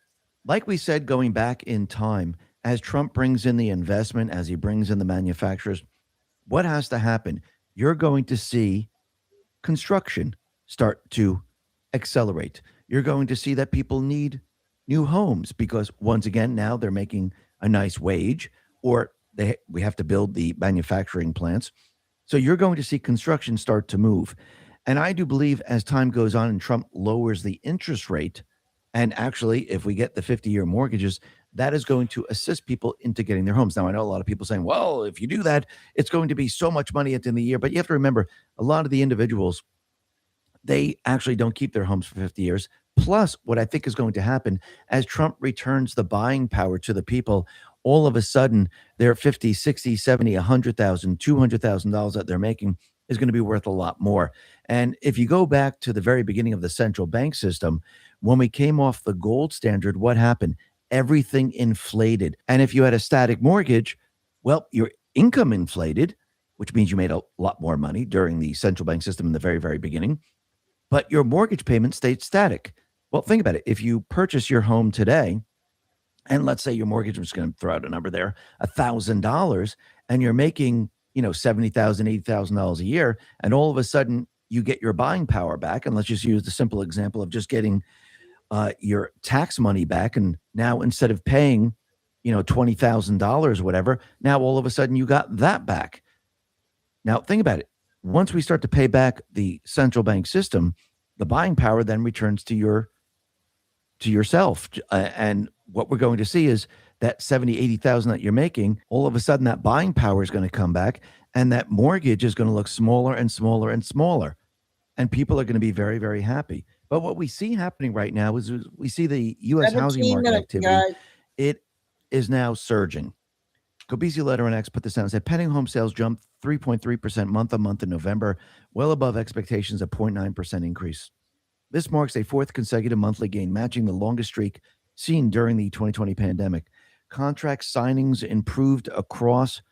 like we said, going back in time, as Trump brings in the investment, as he brings in the manufacturers, what has to happen? You're going to see construction start to accelerate. You're going to see that people need new homes because, once again, now they're making a nice wage, or we have to build the manufacturing plants. So you're going to see construction start to move. And I do believe as time goes on and Trump lowers the interest rate, And actually, if we get the 50-year mortgages, that is going to assist people into getting their homes. Now, I know a lot of people saying, well, if you do that, it's going to be so much money at the end of the year. But you have to remember, a lot of the individuals, they actually don't keep their homes for 50 years. Plus, what I think is going to happen as Trump returns the buying power to the people, all of a sudden, their 50, 60, 70, $100,000, $200,000 that they're making is going to be worth a lot more. And if you go back to the very beginning of the central bank system, when we came off the gold standard, what happened? Everything inflated. And if you had a static mortgage, well, your income inflated, which means you made a lot more money during the central bank system in the very, very beginning, but your mortgage payment stayed static. Well, think about it. If you purchase your home today, and let's say your mortgage, I'm just going to throw out a number there, $1,000, and you're making, $70,000, $80,000 a year, and all of a sudden you get your buying power back. And let's just use the simple example of just getting your tax money back. And now instead of paying, $20,000 or whatever, now all of a sudden you got that back. Now think about it. Once we start to pay back the central bank system, the buying power then returns to yourself. And what we're going to see is that 70, 80,000 that you're making, all of a sudden that buying power is going to come back, and that mortgage is going to look smaller and smaller and smaller. And people are going to be very, very happy. But what we see happening right now is we see the U.S. housing market activity. It is now surging. Gobisi Letter on X put this out and said, pending home sales jumped 3.3% month on month in November, well above expectations of 0.9% increase. This marks a fourth consecutive monthly gain, matching the longest streak seen during the 2020 pandemic. Contract signings improved across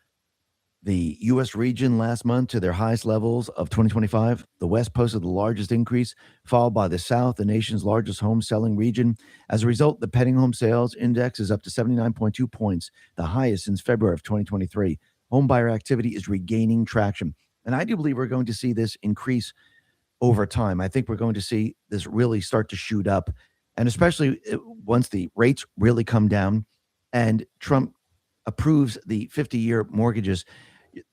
the U.S. region last month to their highest levels of 2025. The West posted the largest increase, followed by the South, the nation's largest home selling region. As a result, the pending home sales index is up to 79.2 points, the highest since February of 2023. Home buyer activity is regaining traction. And I do believe we're going to see this increase over time. I think we're going to see this really start to shoot up. And especially once the rates really come down and Trump approves the 50-year mortgages,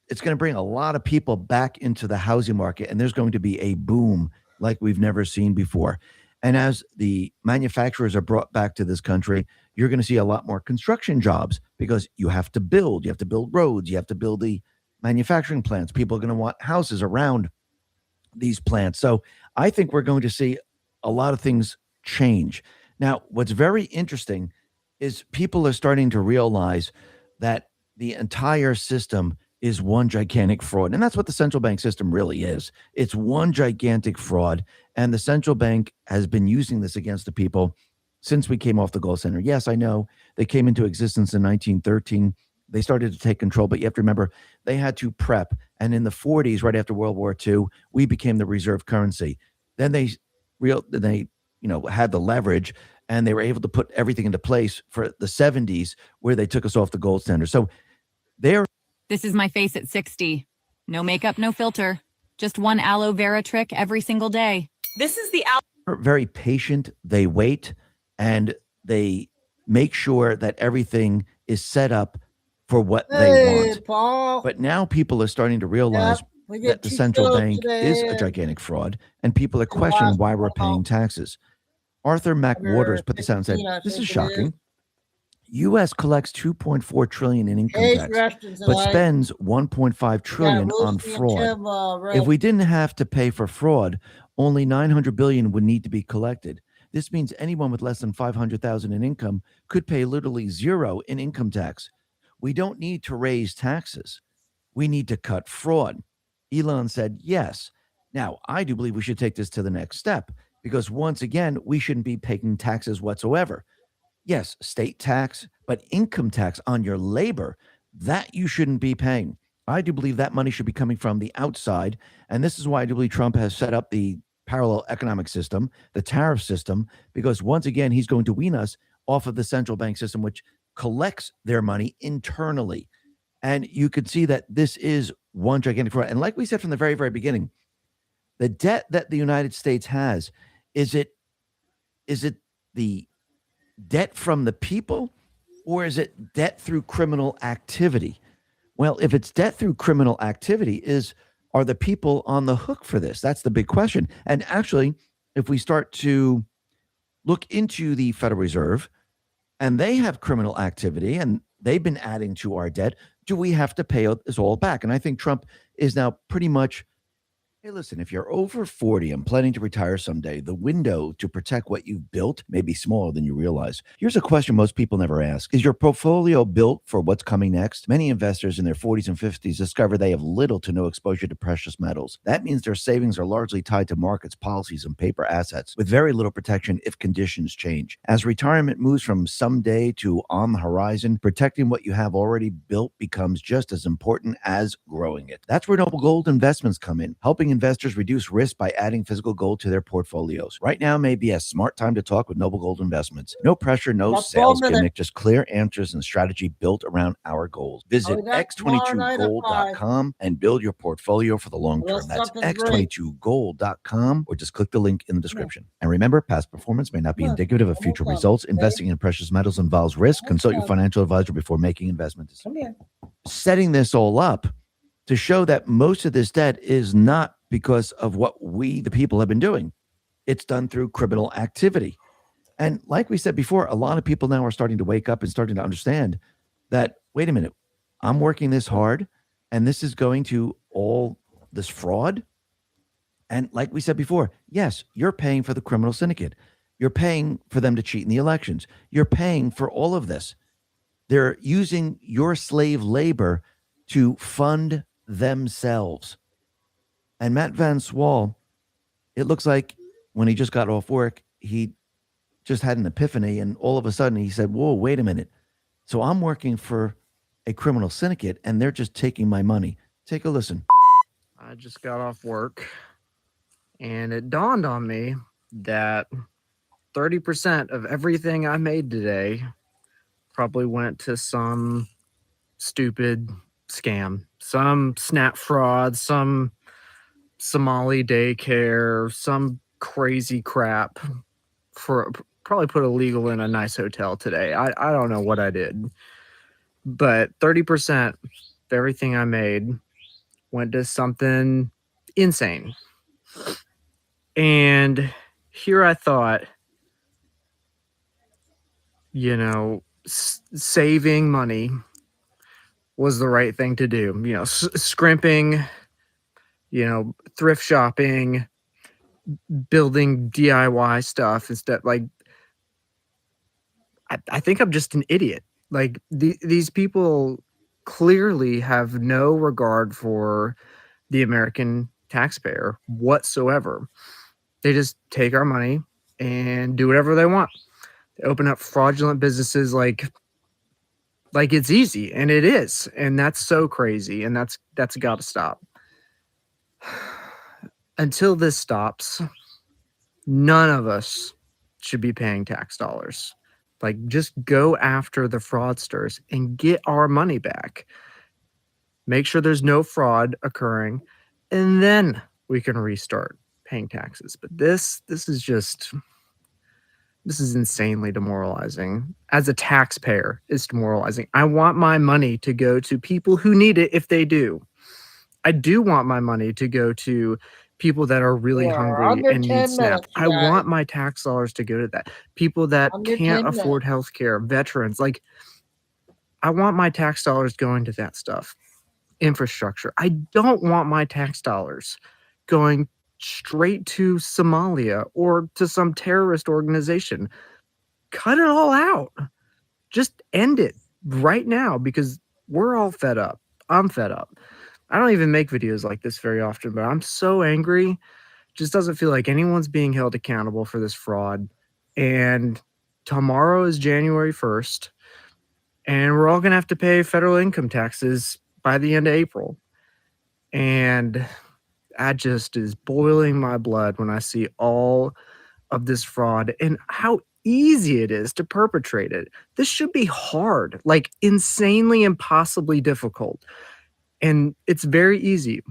it's going to bring a lot of people back into the housing market, and there's going to be a boom like we've never seen before. And as the manufacturers are brought back to this country, you're going to see a lot more construction jobs because you have to build roads, you have to build the manufacturing plants. People are going to want houses around these plants. So I think we're going to see a lot of things change. Now, what's very interesting is people are starting to realize that the entire system is one gigantic fraud. And that's what the central bank system really is. It's one gigantic fraud. And the central bank has been using this against the people since we came off the gold standard. Yes, I know they came into existence in 1913. They started to take control, but you have to remember they had to prep. And in the 40s, right after World War II, we became the reserve currency. Then they had the leverage, and they were able to put everything into place for the 70s, where they took us off the gold standard. So this is my face at 60. No makeup, no filter. Just one aloe vera trick every single day. This is the they're very patient. They wait, and they make sure that everything is set up for what they want. Paul. But now people are starting to realize that the central bank is a gigantic fraud, and people are questioning why we're paying taxes. Arthur McWaters put this out and said, this is shocking. U.S. collects $2.4 trillion in income tax, but spends $1.5 trillion on fraud. If we didn't have to pay for fraud, only $900 billion would need to be collected. This means anyone with less than $500,000 in income could pay literally zero in income tax. We don't need to raise taxes. We need to cut fraud. Elon said yes. Now, I do believe we should take this to the next step, because once again, we shouldn't be paying taxes whatsoever. Yes, state tax, but income tax on your labor, that you shouldn't be paying. I do believe that money should be coming from the outside. And this is why I do believe Trump has set up the parallel economic system, the tariff system, because once again, he's going to wean us off of the central bank system, which collects their money internally. And you could see that this is one gigantic fraud. And like we said from the very, very beginning, the debt that the United States has, is it the debt from the people, or is it debt through criminal activity? Well, if it's debt through criminal activity, are the people on the hook for this? That's the big question. And actually, if we start to look into the Federal Reserve, and they have criminal activity, and they've been adding to our debt. Do we have to pay this all back? And I think Trump is now pretty much, hey, listen, if you're over 40 and planning to retire someday, the window to protect what you've built may be smaller than you realize. Here's a question most people never ask. Is your portfolio built for what's coming next? Many investors in their 40s and 50s discover they have little to no exposure to precious metals. That means their savings are largely tied to markets, policies, and paper assets, with very little protection if conditions change. As retirement moves from someday to on the horizon, protecting what you have already built becomes just as important as growing it. That's where Noble Gold Investments come in, helping investors reduce risk by adding physical gold to their portfolio's. Right now may be a smart time to talk with Noble Gold Investments. No pressure, no sales gimmick, just clear answers and strategy built around our goals. Visit x22gold.com and build your portfolio for the long term. That's x22gold.com, or just click the link in the description. And remember, past performance may not be indicative of future results. Investing in precious metals involves risk. Consult your financial advisor before making investment decisions. Setting this all up to show that most of this debt is not because of what we, the people, have been doing. It's done through criminal activity. And like we said before, a lot of people now are starting to wake up and starting to understand that, wait a minute, I'm working this hard and this is going to all this fraud. And like we said before, yes, you're paying for the criminal syndicate. You're paying for them to cheat in the elections. You're paying for all of this. They're using your slave labor to fund themselves. And Matt Van Swal, it looks like when he just got off work, he just had an epiphany, and all of a sudden he said, whoa, wait a minute. So I'm working for a criminal syndicate and they're just taking my money. Take a listen. I just got off work and it dawned on me that 30% of everything I made today probably went to some stupid scam, some snap fraud, some Somali daycare, some crazy crap. For probably put illegal in a nice hotel today. I don't know what I did, but 30% of everything I made went to something insane. And here I thought, you know, saving money was the right thing to do. You know, scrimping, you know, thrift shopping, building DIY stuff instead. Like, I think I'm just an idiot. Like, these people clearly have no regard for the American taxpayer whatsoever. They just take our money and do whatever they want. They open up fraudulent businesses like it's easy, and it is. And that's so crazy, and that's got to stop. Until this stops, none of us should be paying tax dollars. Like, just go after the fraudsters and get our money back. Make sure there's no fraud occurring, and then we can restart paying taxes. But this is insanely demoralizing. As a taxpayer, it's demoralizing. I want my money to go to people who need it if they do. I do want my money to go to people that are really hungry and need SNAP. I want my tax dollars to go to that. People that can't afford health care, veterans. Like, I want my tax dollars going to that stuff. Infrastructure. I don't want my tax dollars going straight to Somalia or to some terrorist organization. Cut it all out. Just end it right now, because we're all fed up. I'm fed up. I don't even make videos like this very often, but I'm so angry. Just doesn't feel like anyone's being held accountable for this fraud. And tomorrow is January 1st, and we're all going to have to pay federal income taxes by the end of April. And that just is boiling my blood when I see all of this fraud and how easy it is to perpetrate it. This should be hard, like insanely, impossibly difficult. And it's very easy.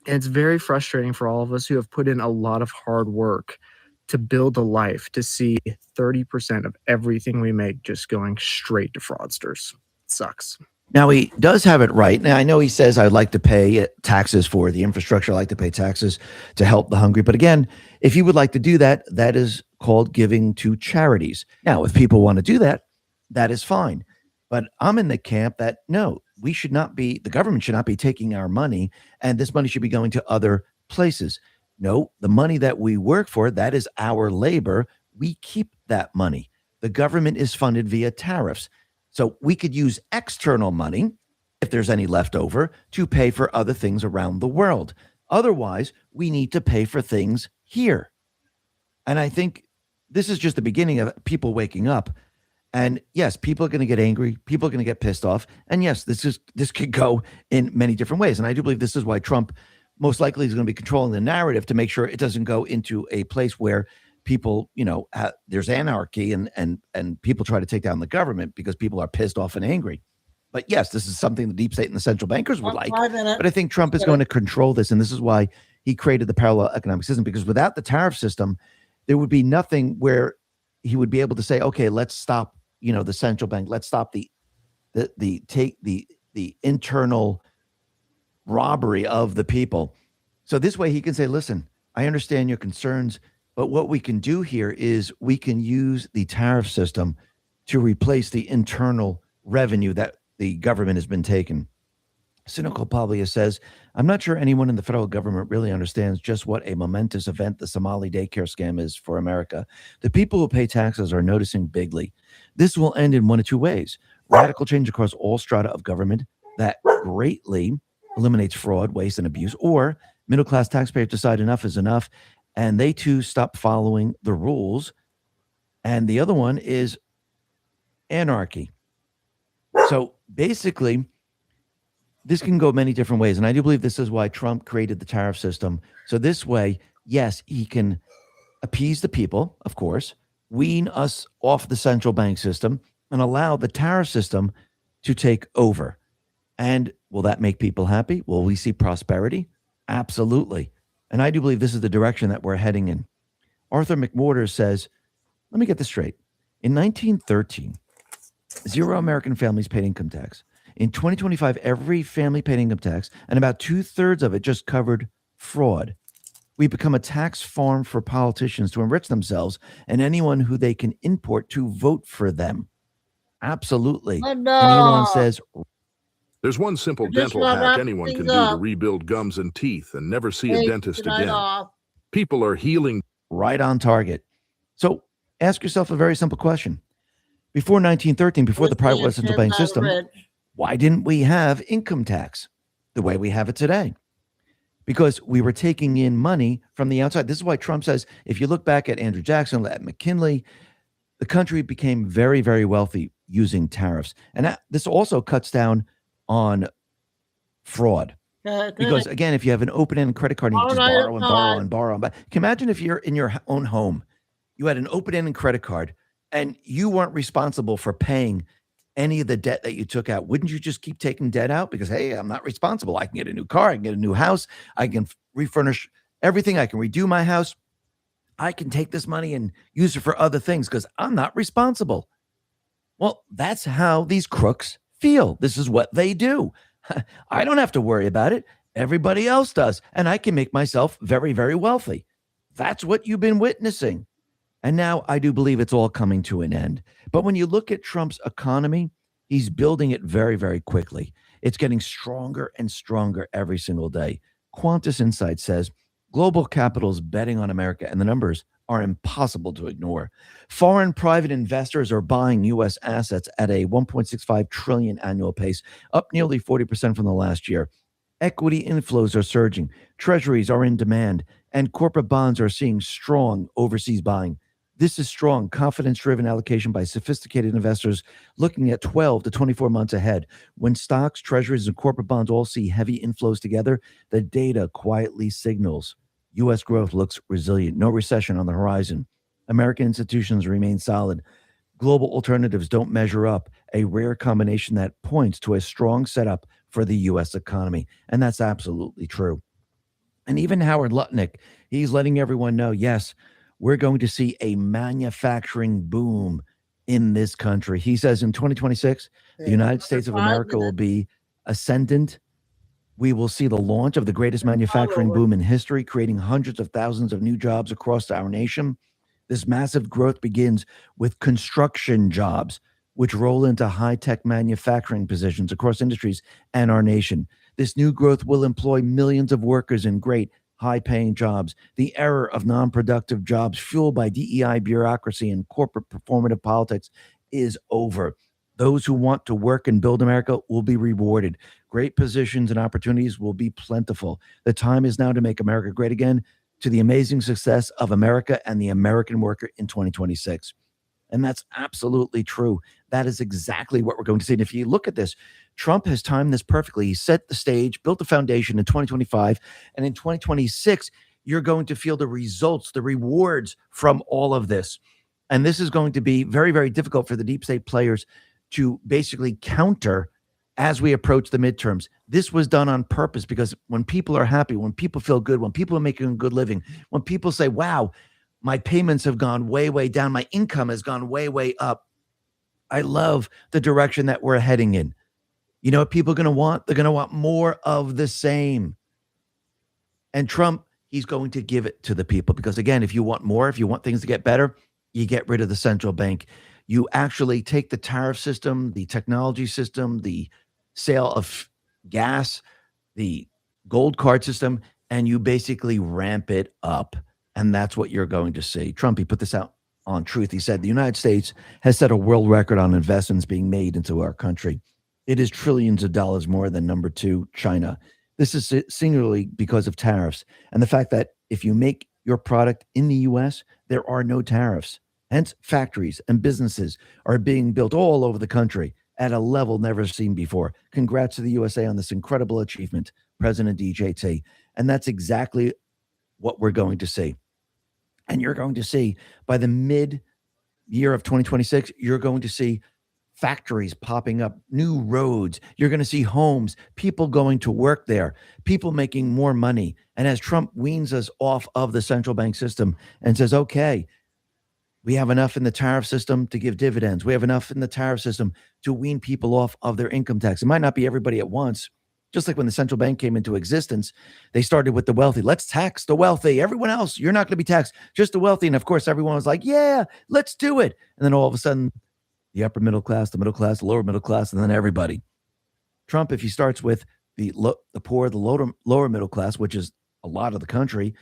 And it's very frustrating for all of us who have put in a lot of hard work to build a life to see 30% of everything we make just going straight to fraudsters. It sucks. Now, he does have it right. Now, I know he says I'd like to pay taxes for the infrastructure. I like to pay taxes to help the hungry. But again, if you would like to do that, that is called giving to charities. Now, if people want to do that, that is fine. But I'm in the camp that no, we should not be, the government should not be taking our money, and this money should be going to other places. No, the money that we work for, that is our labor. We keep that money. The government is funded via tariffs. So we could use external money, if there's any left over, to pay for other things around the world. Otherwise, we need to pay for things here. And I think this is just the beginning of people waking up. And yes, people are going to get angry. People are going to get pissed off. And yes, this could go in many different ways. And I do believe this is why Trump most likely is going to be controlling the narrative to make sure it doesn't go into a place where people, there's anarchy and people try to take down the government because people are pissed off and angry. But yes, this is something the deep state and the central bankers would like. But I think Trump is going to control this. And this is why he created the parallel economic system, because without the tariff system, there would be nothing where he would be able to say, okay, let's stop, the central bank. Let's stop the internal robbery of the people. So this way he can say, listen, I understand your concerns, but what we can do here is we can use the tariff system to replace the internal revenue that the government has been taking. Cynical Pavlia says, I'm not sure anyone in the federal government really understands just what a momentous event the Somali daycare scam is for America. The people who pay taxes are noticing bigly. This will end in one of two ways. Radical change across all strata of government that greatly eliminates fraud, waste, and abuse, or middle-class taxpayers decide enough is enough, and they too stop following the rules. And the other one is anarchy. So basically, this can go many different ways. And I do believe this is why Trump created the tariff system. So this way, yes, he can appease the people, of course, wean us off the central bank system, and allow the tariff system to take over. And will that make people happy? Will we see prosperity? Absolutely. And I do believe this is the direction that we're heading in. Arthur McWhorter says, let me get this straight. In 1913, 0 American families paid income tax. In 2025, every family paid income tax, and about 2/3 of it just covered fraud. We become a tax farm for politicians to enrich themselves and anyone who they can import to vote for them. Absolutely. And Elon says, there's one simple dental hack anyone can do to rebuild gums and teeth and never see a dentist again. People are healing. Right on target. So ask yourself a very simple question. Before 1913, before the private central bank system, why didn't we have income tax the way we have it today? Because we were taking in money from the outside. This is why Trump says, if you look back at Andrew Jackson, at McKinley, the country became very, very wealthy using tariffs. And this also cuts down on fraud. Because again, if you have an open-ended credit card, and you just borrow and borrow and borrow. But can you imagine if you're in your own home, you had an open-ended credit card, and you weren't responsible for paying any of the debt that you took out? Wouldn't you just keep taking debt out? Because, hey, I'm not responsible. I can get a new car. I can get a new house. I can refurnish everything. I can redo my house. I can take this money and use it for other things because I'm not responsible. Well, that's how these crooks feel. This is what they do. I don't have to worry about it. Everybody else does. And I can make myself very, very wealthy. That's what you've been witnessing. And now I do believe it's all coming to an end. But when you look at Trump's economy, he's building it very, very quickly. It's getting stronger and stronger every single day. Qantas Insight says global capital is betting on America, and the numbers are impossible to ignore. Foreign private investors are buying U.S. assets at a 1.65 trillion annual pace, up nearly 40% from the last year. Equity inflows are surging. Treasuries are in demand, and corporate bonds are seeing strong overseas buying. This is strong, confidence-driven allocation by sophisticated investors looking at 12 to 24 months ahead. When stocks, treasuries, and corporate bonds all see heavy inflows together, the data quietly signals U.S. growth looks resilient. No recession on the horizon. American institutions remain solid. Global alternatives don't measure up, a rare combination that points to a strong setup for the U.S. economy. And that's absolutely true. And even Howard Lutnick, he's letting everyone know, yes, we're going to see a manufacturing boom in this country. He says in 2026, the United States of America will be ascendant. We will see the launch of the greatest manufacturing boom in history, creating hundreds of thousands of new jobs across our nation. This massive growth begins with construction jobs, which roll into high-tech manufacturing positions across industries and our nation. This new growth will employ millions of workers in great, high-paying jobs. The era of non-productive jobs fueled by DEI bureaucracy and corporate performative politics is over. Those who want to work and build America will be rewarded. Great positions and opportunities will be plentiful. The time is now to make America great again, to the amazing success of America and the American worker in 2026. And that's absolutely true. That is exactly what we're going to see. And if you look at this, Trump has timed this perfectly. He set the stage, built the foundation in 2025. And in 2026, you're going to feel the results, the rewards from all of this. And this is going to be very, very difficult for the deep state players to basically counter as we approach the midterms. This was done on purpose because when people are happy, when people feel good, when people are making a good living, when people say, wow, my payments have gone way, way down, my income has gone way, way up, I love the direction that we're heading in. You know what people are going to want? They're going to want more of the same. And Trump, he's going to give it to the people because, again, if you want more, if you want things to get better, you get rid of the central bank. You actually take the tariff system, the technology system, the sale of gas, the gold card system, and you basically ramp it up. And that's what you're going to see. Trump, he put this out on Truth. He said, the United States has set a world record on investments being made into our country. It is trillions of dollars more than number 2, China. This is singularly because of tariffs and the fact that if you make your product in the U.S., there are no tariffs. Hence, factories and businesses are being built all over the country at a level never seen before. Congrats to the USA on this incredible achievement, President DJT. And that's exactly what we're going to see. And you're going to see by the mid-year of 2026, you're going to see factories popping up, new roads. You're going to see homes, people going to work there, people making more money. And as Trump weans us off of the central bank system and says, okay, we have enough in the tariff system to give dividends. We have enough in the tariff system to wean people off of their income tax. It might not be everybody at once. Just like when the central bank came into existence, they started with the wealthy. Let's tax the wealthy. Everyone else, you're not going to be taxed, just the wealthy. And of course, everyone was like, yeah, let's do it. And then all of a sudden, the upper middle class, the middle class, the lower middle class, and then everybody. Trump, if he starts with the poor, the lower middle class, which is a lot of the country,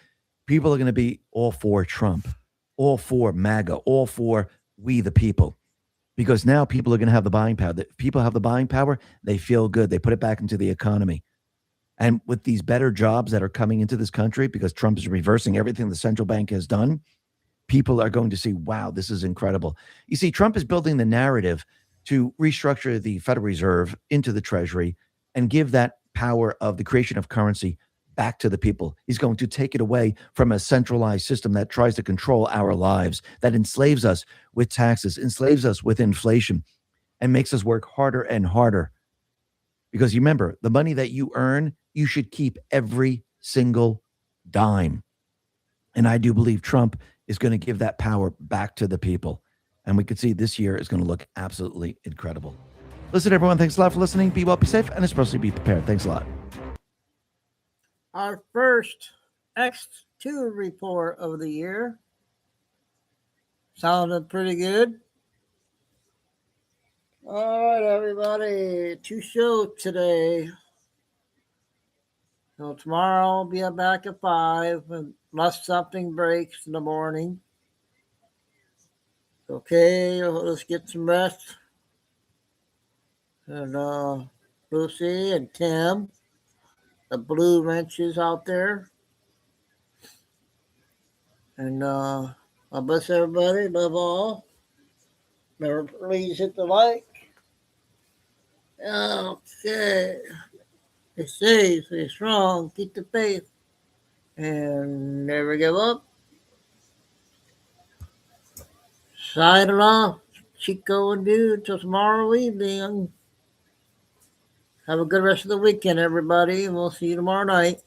people are going to be all for Trump, all for MAGA, all for we the people. Because now people are going to have the buying power. If people have the buying power, they feel good. They put it back into the economy. And with these better jobs that are coming into this country, because Trump is reversing everything the central bank has done, people are going to see, wow, this is incredible. You see, Trump is building the narrative to restructure the Federal Reserve into the Treasury and give that power of the creation of currency back to the people. He's going to take it away from a centralized system that tries to control our lives, that enslaves us with taxes, enslaves us with inflation, and makes us work harder and harder. Because you remember, the money that you earn, you should keep every single dime. And I do believe Trump is going to give that power back to the people. And we could see this year is going to look absolutely incredible. Listen, everyone, thanks a lot for listening. Be well, be safe, and especially be prepared. Thanks a lot. Our first X2 report of the year. Sounded pretty good. All right, everybody. 2 shows today. So tomorrow I'll be back at 5 unless something breaks in the morning. Okay, let's get some rest. And Lucy and Tim, the blue wrenches out there. And God bless everybody. Love all. Remember, please hit the like. Okay. Stay safe, stay strong, keep the faith, and never give up. Signing off, Chico and Dude, till tomorrow evening. Have a good rest of the weekend, everybody, and we'll see you tomorrow night.